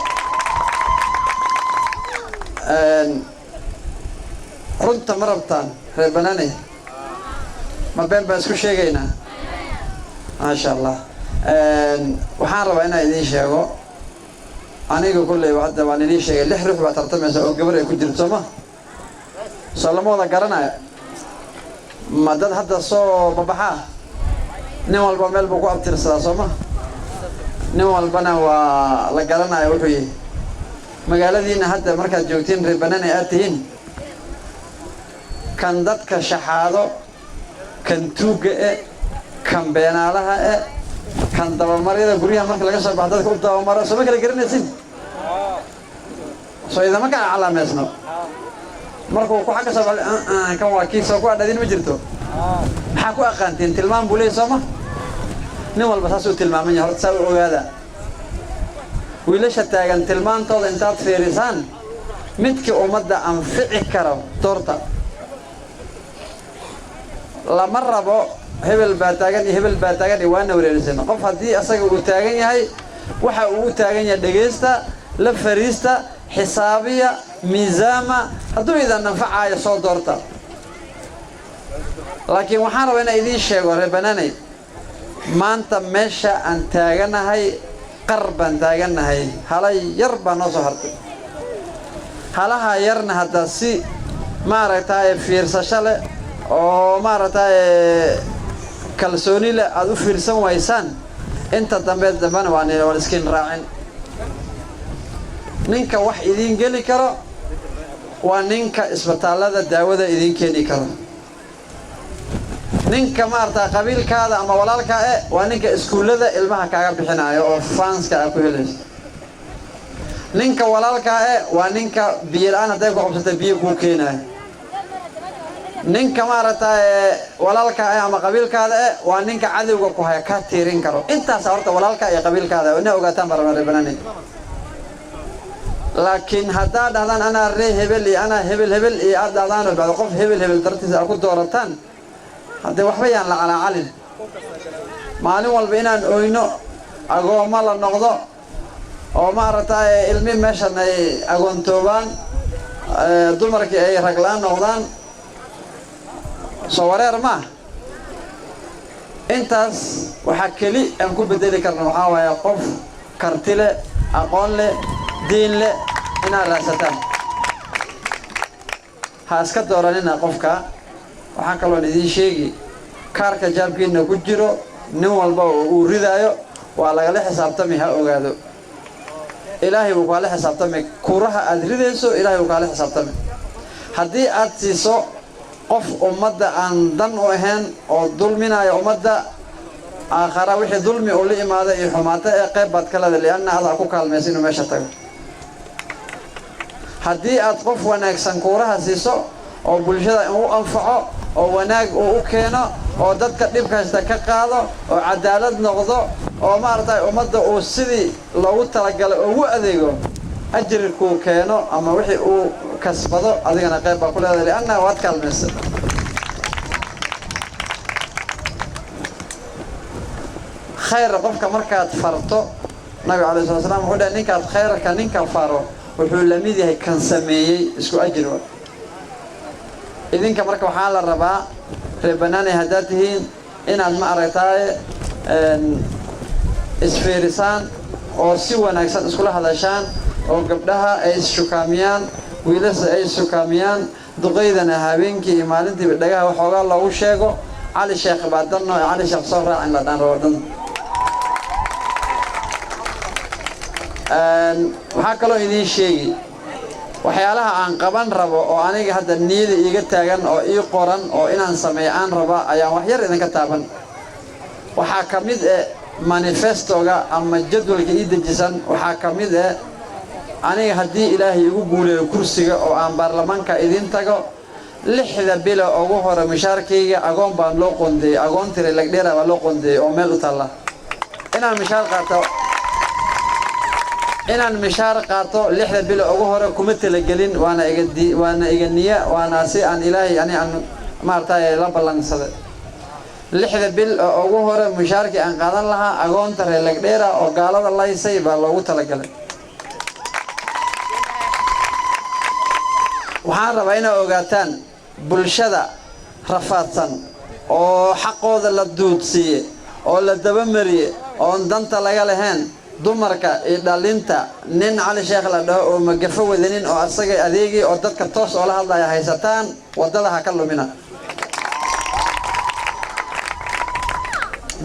J: runta marabtaan reer banaanay ma been baan isku sheegaynaa maasha Allah waxaan rabaa inaan idiin sheego aniga kulley hadda waan idiin sheegay 6 ruux baa tartamaysa oo gabar ay ku jirto ma salaamada garanaya ma dad hadda soo babaxa nin walba meel buu ku abtirsadaa soo ma nin walbana waa la garanayo wuxuu yahay magaaladiina hadda markaad joogtiin reer banaanay aad tihiin kan dadka shaxaado kan tuuga kan beenaalaha kan dabamaryada guryaha marka laga soo baxdo dadka u dabamaro soo kala garanaysin soo idama ka calaameysno markuu ku xaq soo kan waa kiis oo ku adadin ma jirto maxaa ku aqaanteen tilmaam buu leeyahay Soomaa nin walba saas uu tilmaaman yahay horta soo ogaada wiilasha taagan tilmaantooda intaad fiirisaan midkii ummadda anfici karo doorta lama rabo hebel baa taagan iyo hebel baa taagan waana wareersan qof hadii asaga uu taagan yahay waxa uu taagan yahay dhageysta la fariista xisaabiya miisaama hadduu idan anfacayo soo doorta laakiin waxaan rabaa inaan idiin sheego reer banaanay maanta meesha aan taaganahay qarban taaganahay halay yar baa noo soo hartay halaha yarna hadda si maaragtay fiirsasho leh oo maaragtay kalsooni leh aad u fiirsan waysaan inta dambe dambana waan iskin raacin ninka wax idin geli karo waa ninka isbitaalada daawada idin keeni karo ninka maarta qabiilkaada ama walaalka waa ninka iskuulada ilmaha kaaga bixinayo oo fanska ku helayso ninka walaalka waa ninka biyo aan haday ku qabsatay biyo ku keenayo ninka maaragtay walaalka ama qabiilkaada waa ninka cadowga ku haya ka tiirin karo intaas horta walaalka iyo qabiilkaada inay ogaataan barnaamij banani laakiin hadaa dhahdaan ana ree hebel iyo ana hebel iyo aad dhahdaan bacdo qof hebel dartiisa ku doorataan hadee waxba yaan la calaalin maalin walba inaan oyno agooma la noqdo oo maaragtay ilmi meeshan ay agoontoobaan dumarkii ay raglaan noqdaan soo wareer ma intaas waxa kali aan ku bedeli karno waxa waaye qof karti leh aqoon leh diin leh ina raasataan ha iska dooranina qofka waxa kaloo idin sheegi kaarka jaabkiina ku jiro nin walba uu ridaayo waa laga xisaabtamay ha ogaado ilaahay uu kala xisaabtamay kuraha aad ridayso ilaahay uu kala xisaabtamay haddii aad siiso qof ummadda aan dan u ahayn oo dulminaya ummadda aakhara wixii dulmi uu la imaado iyo xumaata ee qayb baad kala leeyahay aad ku kaalmaysin inuu meesha tago haddii aad qof wanaagsan kuraha siiso oo bulshada uu anfaco oo wanaag uu u keeno oo dadka dhibka haysta ka qaado oo cadaalad noqdo oo maartay ummadda uu sidii loogu talagalay ugu adeego ajirku keeno ama wixii uu kasbado adigana qayb baa ku leedahay anna waad kaalmaysan khayr qofka markaad farto nabi calaysalaatu wasalaam wuxuu dhahay ninkaad khayrka ninka faro wuxuu la mid yahay kan sameeyay isku ajir idinka marka waxaa la rabaa reebanaanay haddaad tihiin inaad ma aragtaaye isfiirisaan oo si wanaagsan iskula hadashaan oo gabdhaha ay ishukaamiyaan wiilasha ay ishukaamiyaan duqaydana habeenkii iyo maalintiiba dhagaha waxoogaa loogu sheego cali sheekh baadanno ee cali sheekh soo raacin la dhaan rawadan waxaa kaloo idiin sheegi waxyaalaha aan qaban rabo oo aniga hadda niyada iiga taagan oo ii qoran oo inaan sameeyo aan raba ayaan wax yar idinka taaban waxaa ka mid manifestoga ama jadwalka ii dejisan waxaa ka mid aniga haddii ilaahay igu guuleeyo kursiga oo aan baarlamaanka idin tago 6 bilo ugu hore mishaarkayga agoon baan loo qoondeeyay agoon tire lagdheera baa loo qoondeeyay oo meel u taala inaan mishaar qaato 6 bilo ugu hore kuma talagelin waana iga niya waana si aan ilaahay aan maartay la balansaday 6 bil ugu hore mishaarkii aan qaadan lahaa agoon tire lagdheera oo gaalada laysay baa loogu talagalay waxaan rabaa inaad ogaataan bulshada rafaadsan oo xaqooda la duudsiye oo la dabamariye oo danta laga lahayn dumarka iyo dhalinta nin cali sheekh la dhaho oo magafo wadanin oo asaga adeegi oo dadka toos oo la hadlaya haysataan wadada ha ka lumina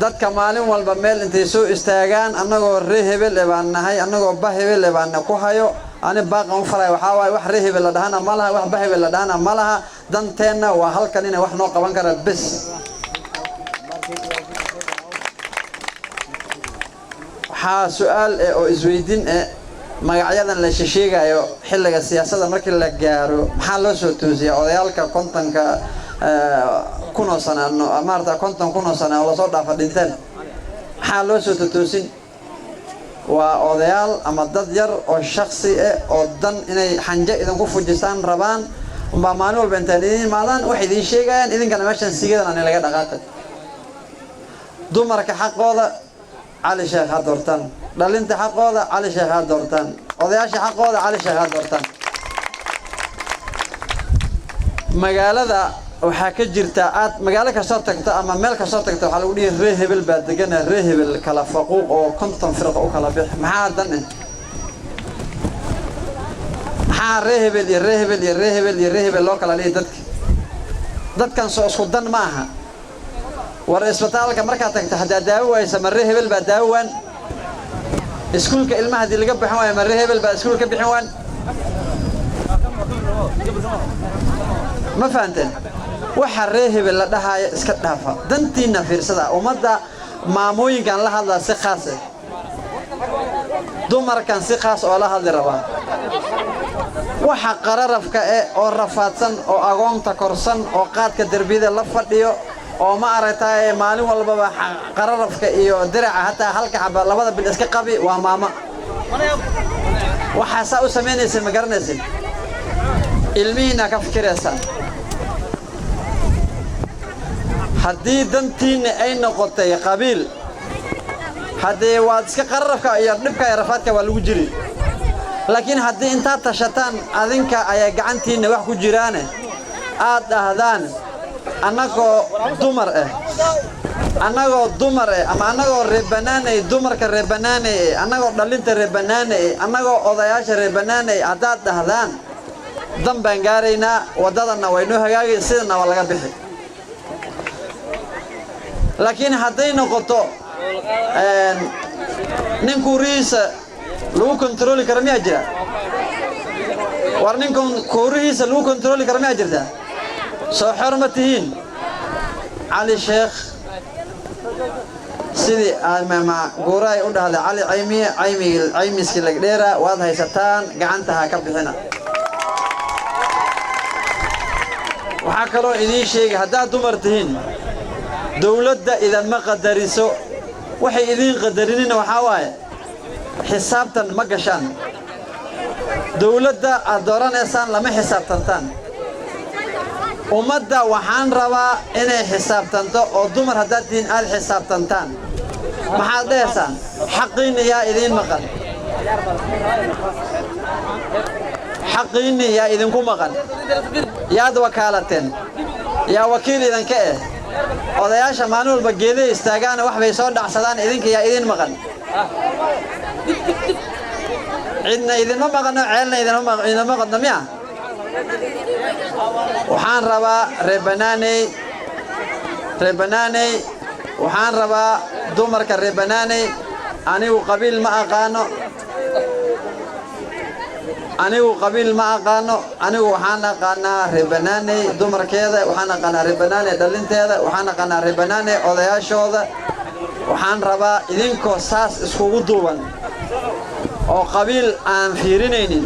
J: dadka maalin walba meel intay soo istaagaan annagoo ree hebel baan nahay annagoo ba hebel baan ku hayo ani baaqan u falay waxa waay wax ree hebel la dhahana malaha wax ba hebel la dhahana malaha danteena waa halkan inay wax noo qaban kara bes waxaa su'aal oo isweydiin magacyadan la sheegayo xilliga siyaasadda markii la gaaro maxaa loo soo toosiyaa odayaalka kontanka kuno sano maarta konton kuno sano oo soo dhaafa dhinteen maxaa loo soo toosin waa odayaal ama dad yar oo shakhsi oo dan inay xanje idan ku fujistaan rabaan umba maalin walba intaan idin maadan wax idin sheegayaan idinkana meeshan sigadan aan laga dhaqaaqay dumarka xaqooda cali sheekh ha doortaan dhalinta xaqooda cali sheekh ha doortaan odayaasha xaqooda cali sheekh ha doortaan magaalada waxaa ka jirta aad magaalo ka soo tagto ama meel ka soo tagto waxa lagu dhigay ree hebel baa degan ree hebel kala faquuq oo konton firqa u kala bix maxaa dan ree hebel iyo ree hebel iyo ree hebel iyo ree hebel loo kala leeyahay dadkan soo isku dan ma aha war isbitaalka markaa tagto hadaa daawo waysa ma ree hebel baa daawaan iskuulka ilmaha hadii laga bixin waayo ma ree hebel baa iskuulka bixin waan ma fahanteen waxa ree hebel la dhahayo iska dhaafa dantiina fiirsada ummadda maamooyinkan la hadlaa si khaas dumarkan si khaas oo la hadli rabaa waxa qararafka oo rafaadsan oo agoonta korsan oo qaadka darbiyada la fadhiyo oo ma aragtay maalin walba qararafka iyo diraca hataa halka xaba labada bil iska qabi waa maama waxa saa u sameynaysa ma garanaysid ilmihiina ka fikiraysa haddii dantiina ay noqotay qabiil haddii waad iska qararafka iyo dhibka iyo rafaadka waa lagu jiri laakiin haddii intaad tashataan adinka ayaa gacantiina wax ku jiraan aad dhahdaan annagoo dumar ama annagoo reebanaanay dumarka reebanaanay annagoo dhalinta reebanaanay annagoo odayaasha reebanaanay haddaad dhahdaan dan baan gaaraynaa wadadana waynoo hagaagay sidana waa laga bixi laakiin hadday noqoto nin kuurihiisa lagu kontroli karo miyaa jira war ninkan kuurihiisa lagu kontroli karo miyaa jirta soo xor ma tihiin cali sheekh sidii guuraay u dhahday cali caymiskii lagdheera waad haysataan gacanta ha ka bixina waxaa kaloo idiin sheegay haddaad dumar tihiin dawladda idinma qadariso waxay idiin qadarinina waxaa waaye xisaabtan ma gashaan dawladda aad dooranaysaan lama xisaabtantaan ummadda waxaan rabaa inay xisaabtanto oo dumar haddaad tihiin aad xisaabtantaan maxaad dhehaysaan xaqiinna yaa idiin maqan xaqiinni yaa idinku maqan yaad wakaalateen yaa wakiil idinka odayaasha maalin walba geeday istaagaan wax bay soo dhacsadaan idinka yaa idin maqan cidna idinma maqano ceelna idinma maqano miya waxaan rabaa reebanaaney waxaan rabaa dumarka reebanaaney anigu qabiil ma aqaano anigu waxaan aqaanaa reebanaaney dumarkeeda waxaan aqaanaa reebanaaney dhalinteeda waxaan aqaanaa reebanaaney odayaashooda waxaan rabaa idinkoo saas iskugu duuban oo qabiil aan fiirinaynin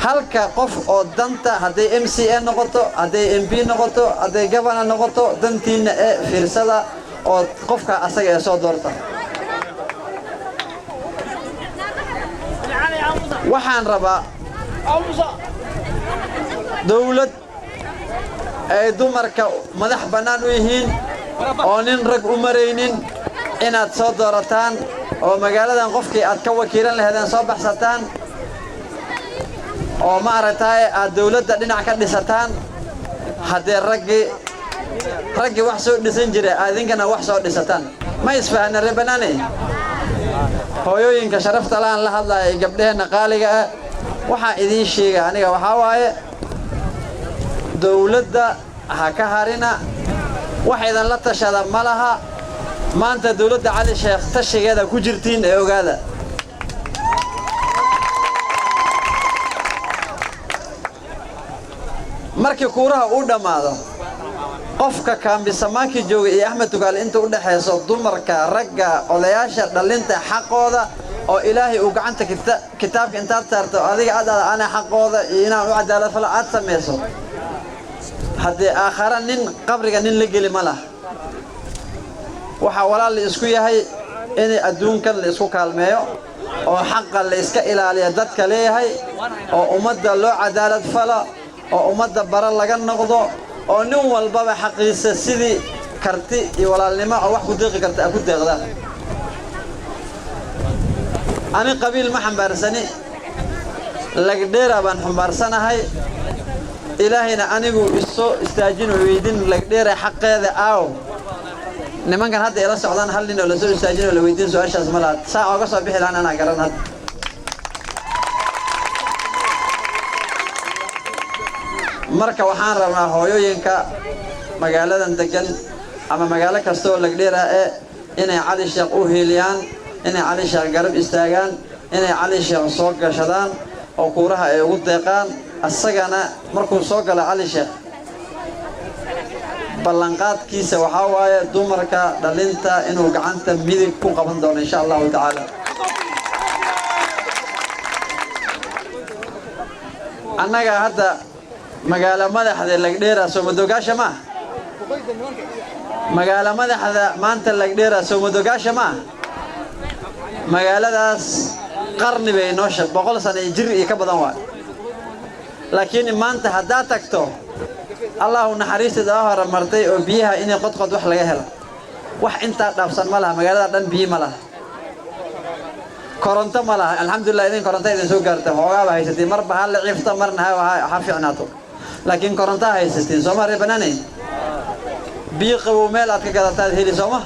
J: halka qof oo danta hadday MCA noqoto hadday MP noqoto hadday governor noqoto dantiina fiirsada oo qofka asaga ee soo doorta waxaan rabaa dawlad ay dumarka madax bannaan u yihiin oo nin rag u maraynin inaad soo doorataan oo magaaladan qofkii aad ka wakiilan lahaydeen soo baxsataan oo ma aragtay aad dawladda dhinac ka dhisataan haddee raggii wax soo dhisan jira idinkana wax soo dhisataan ma isfahana reebanaaney hooyooyinka sharafta laan la hadlaya gabdhaheenna qaaliga ah waxaan idiin sheega aniga waxaa waaye dawladda ha ka harina wax idan la tashada ma laha maanta dawladda cali sheekh tashigeeda ku jirtiin ee ogaada markii kuuraha uu dhammaado qofka kaambisamaanki jooga iyo Axmed Tugaal inta u dhaxayso dumarka ragga odayaasha dhalinta xaqooda oo ilaahay uu gacanta kitaabka intaad saarto adiga ana xaqooda inaan u cadaalad fala aad sameeyso haddii aakhara nin qabriga nin la geli ma laha waxa walaal isku yahay in adduunkan la isku kaalmeeyo oo xaqqa la iska ilaaliyo dadka leeyahay oo ummadda loo cadaalad fala oo ummadda bara laga noqdo oo nin walba xaqiisa sidii karti iyo walaalnimo oo wax ku deeqi karta ku deeqda ani qabiil ma xambaarsani lagdheera baan xambaarsanahay ilaahayna anigu isoo istaajin weydin lagdheera xaqeeda aaw nimankan hadda ila socdaan hal nin oo la soo istaajin oo la weydiin su'aashaas ma laha saa uga soo bixi lahayn anaa garan hadda marka waxaan rabnaa hooyooyinka magaaladan degan ama magaalo kasta oo lagdheera inay cali sheekh u heeliyaan inay cali sheekh garab istaagaan inay cali sheekh soo gashadaan oo kuuraha ay ugu deeqaan asagana markuu soo gala cali sheekh ballanqaadkiisa waxaa waaye dumarka dhalinta inuu gacanta midig ku qaban doono insha allahu tacaala annaga hadda magaalo madaxda lagdheera Soomadogaasha ma magaalo madaxda maanta lagdheera Soomadogaasha ma magaaladaas qarni bay noo shaq 100 sano jir iyo ka badan waa laakiin maanta hadda tagto Allahu naxariista hore martay oo biyaha inay qodqod wax laga helo wax inta dhaafsan ma laha magaalada dhan biyo ma laha koronto ma laha alxamdulillah idin koronto idin soo gaartay hoogaaba haysatay marba hal ciifta marna ha fiicnaato laakiin koronto haysatay Soomaaliya banaanay biyo qabow meel aad ka gadataa heli Sooma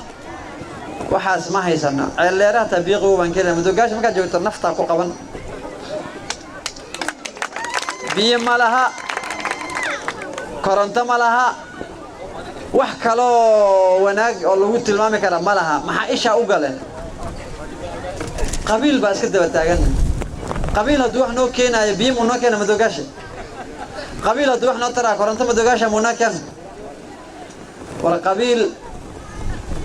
J: waxaas ma haysana ceeleeraha biyo qabow baan keenay Madogaash marka joogto nafta ku qaban biyo ma laha koronto ma laha wax kale wanaag oo lagu tilmaami kara ma laha maxaa isha u galeen qabiil baa iska daba taagan qabiil haduu wax noo keenayo biyo mu noo keenay Madogaash qabiil haduu wax noo taraa koronto Madogaash mu noo keenay wala qabiil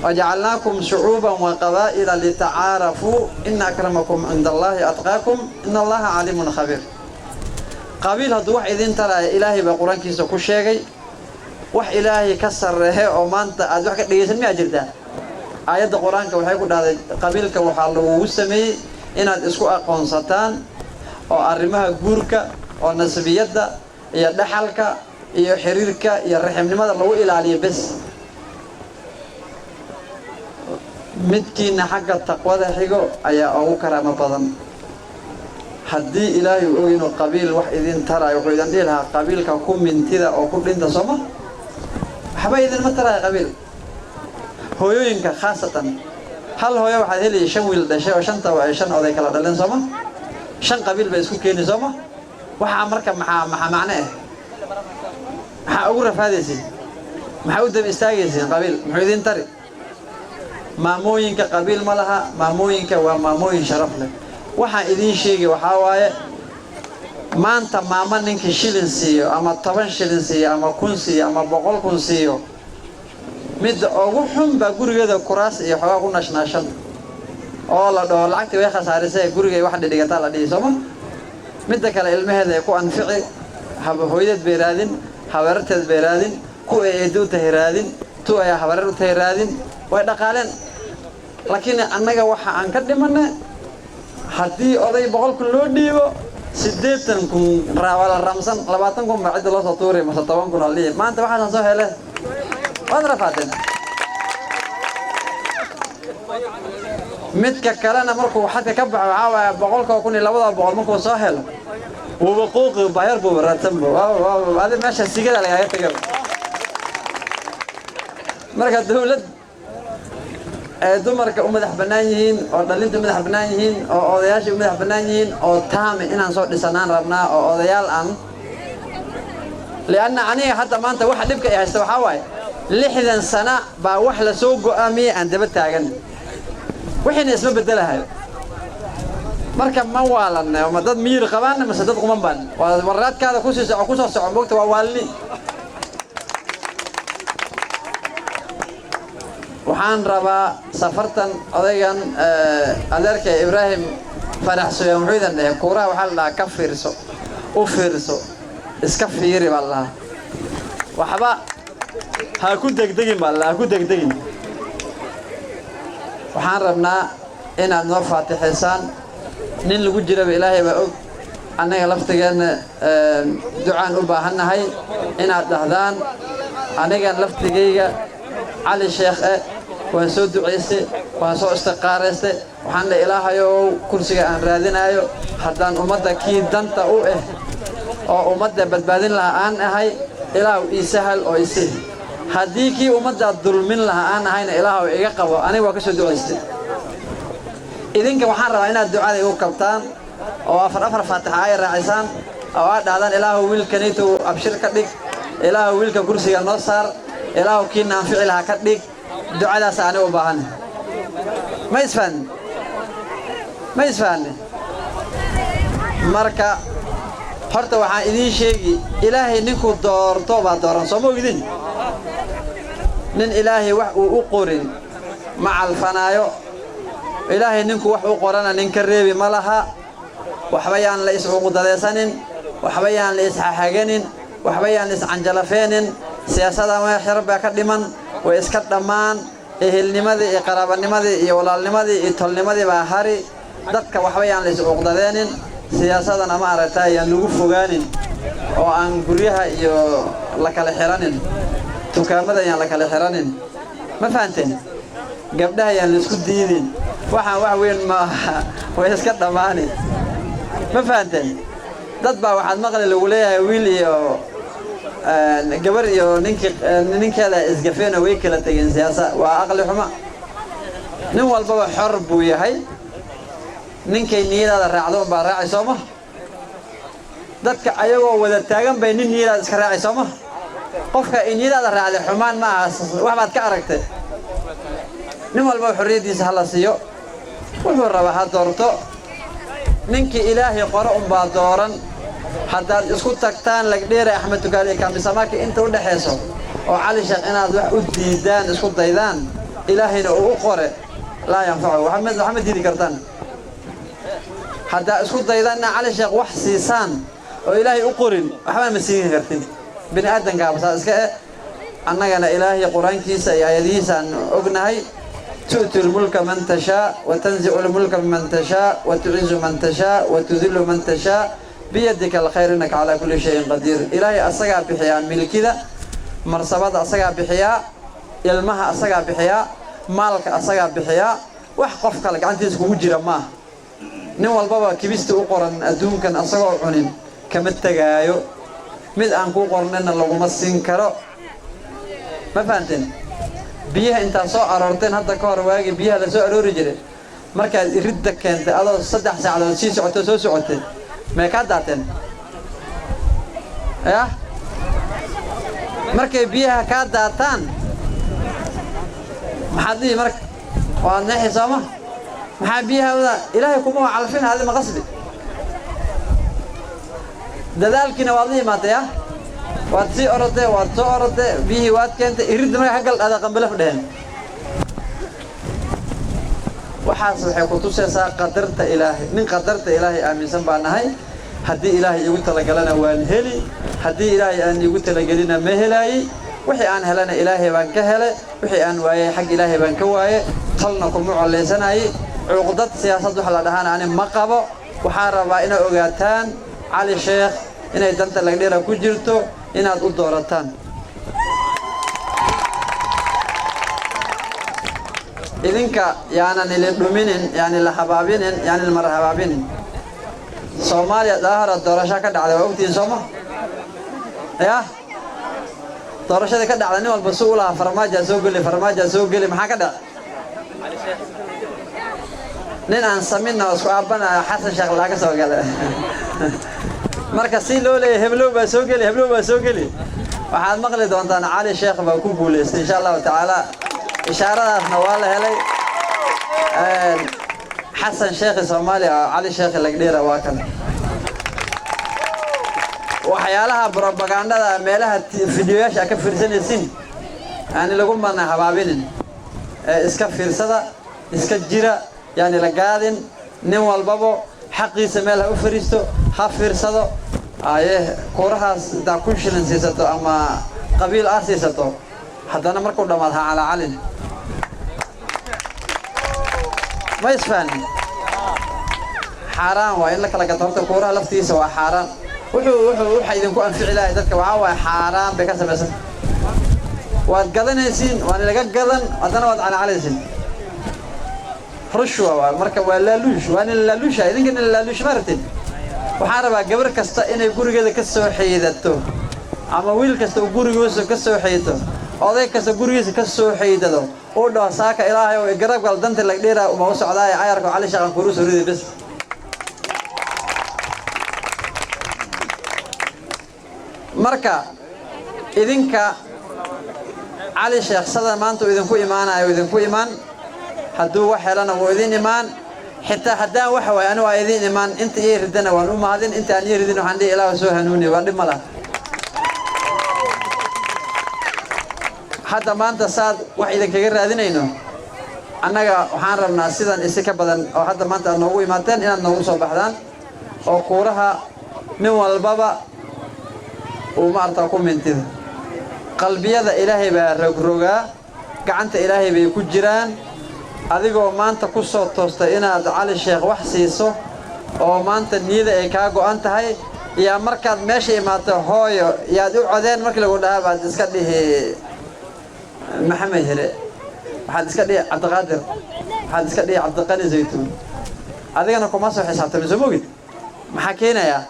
J: وجعلناكم شعوبا وقبائل لتعارفوا إن أكرمكم عند الله أتقاكم إن الله عليم خبير قبيل هدو wax idin tara ilaahay ba quraankiisa ku sheegay wax ilaahay ka sareeyo oo maanta aad wax ka dhigeysan ma jirta aayada quraanka waxay ku dhaaday qabiilka waxa lagu sameeyay inaad isku aqoonsataan oo arrimaha guurka oo nasbiyada iyo dhaxalka iyo xiriirka iyo raximnimada lagu ilaaliyo bas midkiina xagga taqwada xigo ayaa ugu karaama badan haddii ilaahay uu inuu qabiil wax idin tarayo wuxuu idin dhihi lahaa qabiilka ku mintida oo ku dhinta Sooma waxba idin ma tarayo qabiil hooyooyinka khaasatan hal hooyo waxaad helay 5 wiil dhashay oo 5 oday kala dhaleen Sooma 5 qabiil bay isku keenay Sooma waxa marka maxaa macne maxaa ugu rafaadaysi maxaa u dab istaagaysi qabiil muxuu idin tari maamooyinka qabiil ma laha maamooyinka waa maamooyin sharaf leh waxa idin sheegay waxa waaye maanta maama ninka shilin siiyo ama 10 shilin siiyo ama 1,000 siiyo ama 100 siiyo mid ugu xun ba gurigeeda kuraas iyo xogaa ku nashnaashan oo la dhaw lacagtii way khasaarisay gurigay wax dhigata la dhigay Sooma mid kale ilmaheeda ku anfici haba hooyad beeraadin habarteed beeraadin ku eedo tahiraadin tu ay habarar u tahiraadin way dhaqaaleen laakiin annaga waxa aan ka dhimanay hadii oday 100 loo dhiibo 80 raawala ramsan 20 bacid loo soo tuuray ma 10 ali maanta waxa soo helay wadra faadin midka kalena markuu xadka ka baxo waxa 100,000 markuu soo helo uu xuquuq bayar buu raadsan waa hada meesha sigada laga tagay marka dawlad dumarka u madax banaan yihiin oo dhalinta madax banaan yihiin oo odayaasha u madax banaan yihiin oo taame inaan soo dhisanaan rabnaa oo odayaal aan leena aniga hadda maanta waxa dhibka ay haysto waxa waaye 60 sano baa wax la soo go'aamiyay aan daba taagan wixii isma bedelahay marka ma waalan ma dad miir qabaan ma dad quman baan waraadkaada ku soo soco moogta waa waalni waxaan rabaa safartan odaygan adeerka Ibrahim faraxsooy wuxuu idin dhahay kuuraha waxa la ka fiirso u fiirso iska fiiri wallaah waxba ha ku degdegin wallaah ku degdegin waxaan rabnaa inaad noo faatixisaan nin lagu jiro Ilaahay baa og anaga laftigeena ducaan u baahanahay inaad dhahdaan aniga laftigeyga علي الشيخ وسود عيسى وسود استقارسته وحنا إلهيو كرسي أن رادينايو حتى أمدا كي دنتا أو أمدا بدبادين لها أن هاي إله يسهل أو يسهل هديكي أمدا ظلمين لها أن هاي إله يقوى أنا وكسود عيسى إذن كوحنا رأينا الدعاء يوكبتان أو أفر فاتحة راعسان أو هذا إله ويل كنيتو أبشر كديك إله ويل كرسي النصر إله كنا فعلها كديك دعاء سأنا وباهن ما يسفن مركا horta waxaan idin sheegi ilaahay ninku doorto ba dooran soo moogidin nin ilaahay wax uu u qorin ma alfanaayo ilaahay ninku wax u qorana nin ka reebi ma laha waxba yaan la isku qudadeysanin waxba yaan la isxaxaganin waxba yaan la iscanjalafeenin siyaasadda waxyar baa ka dhiman way iska dhammaan ehelnimadii iyo qaraabanimadii iyo walaalnimadii iyo tolnimadii baa hari dadka waxba yaan la is uqdadeenin siyaasadana ma aragtay yaan lagu fogaanin oo aan guryaha iyo la kala xiranin dukaamada yaan la kala xiranin ma fahanteen gabdhaha yaan la isku diidin waxaan wax weyn ma way iska dhammaani ma fahanteen dad baa waxaad maqli lagu leeyahay wiil iyo gabar iyo ninkeeda isgafeen way kala tageen siyaasa waa aqli xuma nin walba xor buu yahay ninkay niyada raacdo baa raacay Soomaa dadka ayagoo wada taagan bay niyada iska raacay Soomaa qofka niyada raacday xumaan ma aha wax baad ka aragtay nin walba xorriyadiisa hala siiyo wuxuu rabaa ha doorto ninkii ilaahay qoro baa dooran haddaad isku tagtaan lagdheer Axmed Tukaale kaamisamaaki inta u dhaxayso oo Cali Sheekh inaad wax u diidaan isku daydaan ilaahayna uu qore la yanfacu waxma diidi kartaan hadda isku daydaan Cali Sheekh wax siisaan oo ilaahay u qorin waxba ma siin kartin bini aadanka bas iska annagana ilaahay quraankiisa iyo aayadihiisa ognahay تؤتي الملك من تشاء وتنزع الملك ممن تشاء وتعز من تشاء وتذل من تشاء بيدك الخير إنك على كل شيء قدير إلهي أسقى بحياء ملكي مرصبات أسقى بحياء يلمها أسقى بحياء مالك أسقى بحياء وحقفك لك أنت تسكو مجرى ما نوال بابا كبست أقرن أدون كان أسقى عنين كمتقايو مد أنكو قرنين اللغو مسين كرو ما فهمتين biyaha inta soo aroorteen hadda ka hor waagi biyaha la soo aroori jiray marka ridda keentay adoo 3 saacadood si soo socotay ma ka daateen markay biyaha ka daataan maxaa dhii marka waa naxi sama maxaa biyaha wada ilaahay kuma calfin hadi maqasbi dadaalkina waa liimaatay waad sii orday bihi waad keentay irid ma hagal ada qambala fadheen waxaas waxay ku tusaysaa qadarta ilaahay nin qadarta ilaahay aaminsan baa nahay hadii ilaahay igu talagalana waan heli hadii ilaahay aan igu talagalina ma helaayay wixii aan helana ilaahay baan ka helay wixii aan waayay xaq ilaahay baan ka waayay talna kuma coleysanaay cuqdad siyaasad waxa la dhahaan aan ma qabo waxaan rabaa inay ogaataan Cali Sheekh inay danta lagdheera ku jirto inaad u doorataan idinka yaanan ila dhuminin yaani la habaabinin yaani mar habaabinin Soomaaliya daahara doorasho ka dhacday waa ogtiin Soomaa doorashada ka dhacday nin walba su'aalaha farmaajo soo gali maxaa ka dhacay nin aan sameeyna isku aabana Xasan Sheekh laga soo galay marka si loo leeyahay heblow baa soo gali waxaad maqli doontaan Cali Sheekh baa ku guuleystay insha Allah taala ishaaradaasna waa la helay Xasan Sheekh Soomaaliya Cali Sheekh lagdheera waa kan waxyaalaha propagandada meelaha fiidiyoyaasha ka fiirsanaysiin aan lagu mana habaabinin iska fiirsada iska jira yani la gaadin nin walbaba xaqiisa meel ha u fariisto ha fiirsado koorahaas daa ku shilan siisato ama qabiil ah siisato haddana markuu dhamaad ha cala calin ma isfaan xaaraan waa in la kala gato horta kooraha laftiisa waa xaaraan waxa idinku anfici lahay dadka waxa waa xaaraan bay ka samaysan waad gadanaysiin waan laga gadan haddana waad cala calaysiin rushwa marka waa laaluush waan laaluush idinka laaluush martin waxaan rabaa gabar kasta inay gurigeeda ka soo xeedato ama wiil kasta oo gurigiisa ka soo xeedato oday kasta gurigiisa ka soo xeedado oo dhaw saaka ilaahay oo garab gal danta lagdheera uma u socdaay ayarka Cali Sheekh ku ruusuridii bas marka idinka Cali Sheekh sada maanta idinku imaan hadduu wax helana wuu idin imaan xitaa haddaan wax waay anigu waa idin imaan inta ii ridana waan u mahadin inta aan ii ridin waxaan dhihi ilaahay soo hanuuni waan dhib malaha hadda maanta saad wax idinkaga raadinayno annaga waxaan rabnaa sidan isi ka badan oo hadda maanta aad noogu imaateen inaad noogu soo baxdaan oo kuuraha nin walbaba uu maarta ku mintida qalbiyada ilaahay baa rogrogaa gacanta ilaahay bay ku jiraan adigoo maanta ku soo toostay inaad cali sheekh wax siiso oo maanta niyada ay kaa go'an tahay yaa markaad meesha imaato hooyo yaad u codeen markii lagu dhahaa baad iska dhihi maxamed hele waxaad iska dhihi cabdiqaadir waxaad iska dhihi cabdiqani zaytuun adigana kuma soo xisaabtamay soo mogid maxaa keenayaa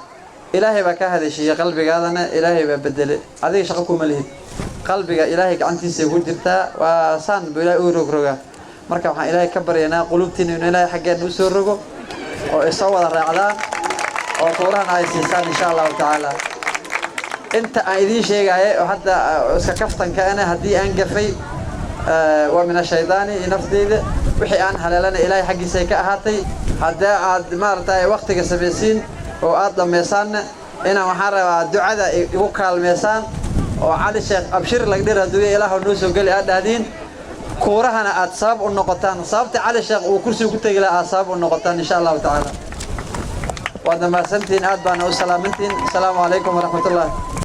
J: ilaahay baa ka hadashiiyey qalbigaadana ilaahay baa bedele adiga shaqo kuma lihid qalbiga ilaahay gacantiisa ku jirtaa waa saan buu ilaahay u rogrogaa marka waxaan ilaahay ka baryaynaa qulubtiina inuu ilaahay xaggeena u soo rogo oo isoo wada raacdaan oo tuurahana ay siisaan insha allahu tacaala inta aan idiin sheegaaye oo hadda iska kaftankaana haddii aan gafay waa min ashaydaani iyo nafteyda wixii aan haleelana ilaahay xaggiisay ka ahaatay haddaa aad maaragtay waqtiga samaysiin oo aad dhammaysaanna inaan waxaan rabaa ducada igu kaalmeysaan oo cali sheekh abshir lagdhir hadduu ilaahu noo soo geli aad dhahdiin kuurahana aad sabab u noqotaan sababta cali sheekh uu kursiga ku tegi lahaa aad sabab u noqotaan insha allahu tacaala waad mahadsantihiin aad baana u salaamantihiin asalaamu calaykum waraxmatullahi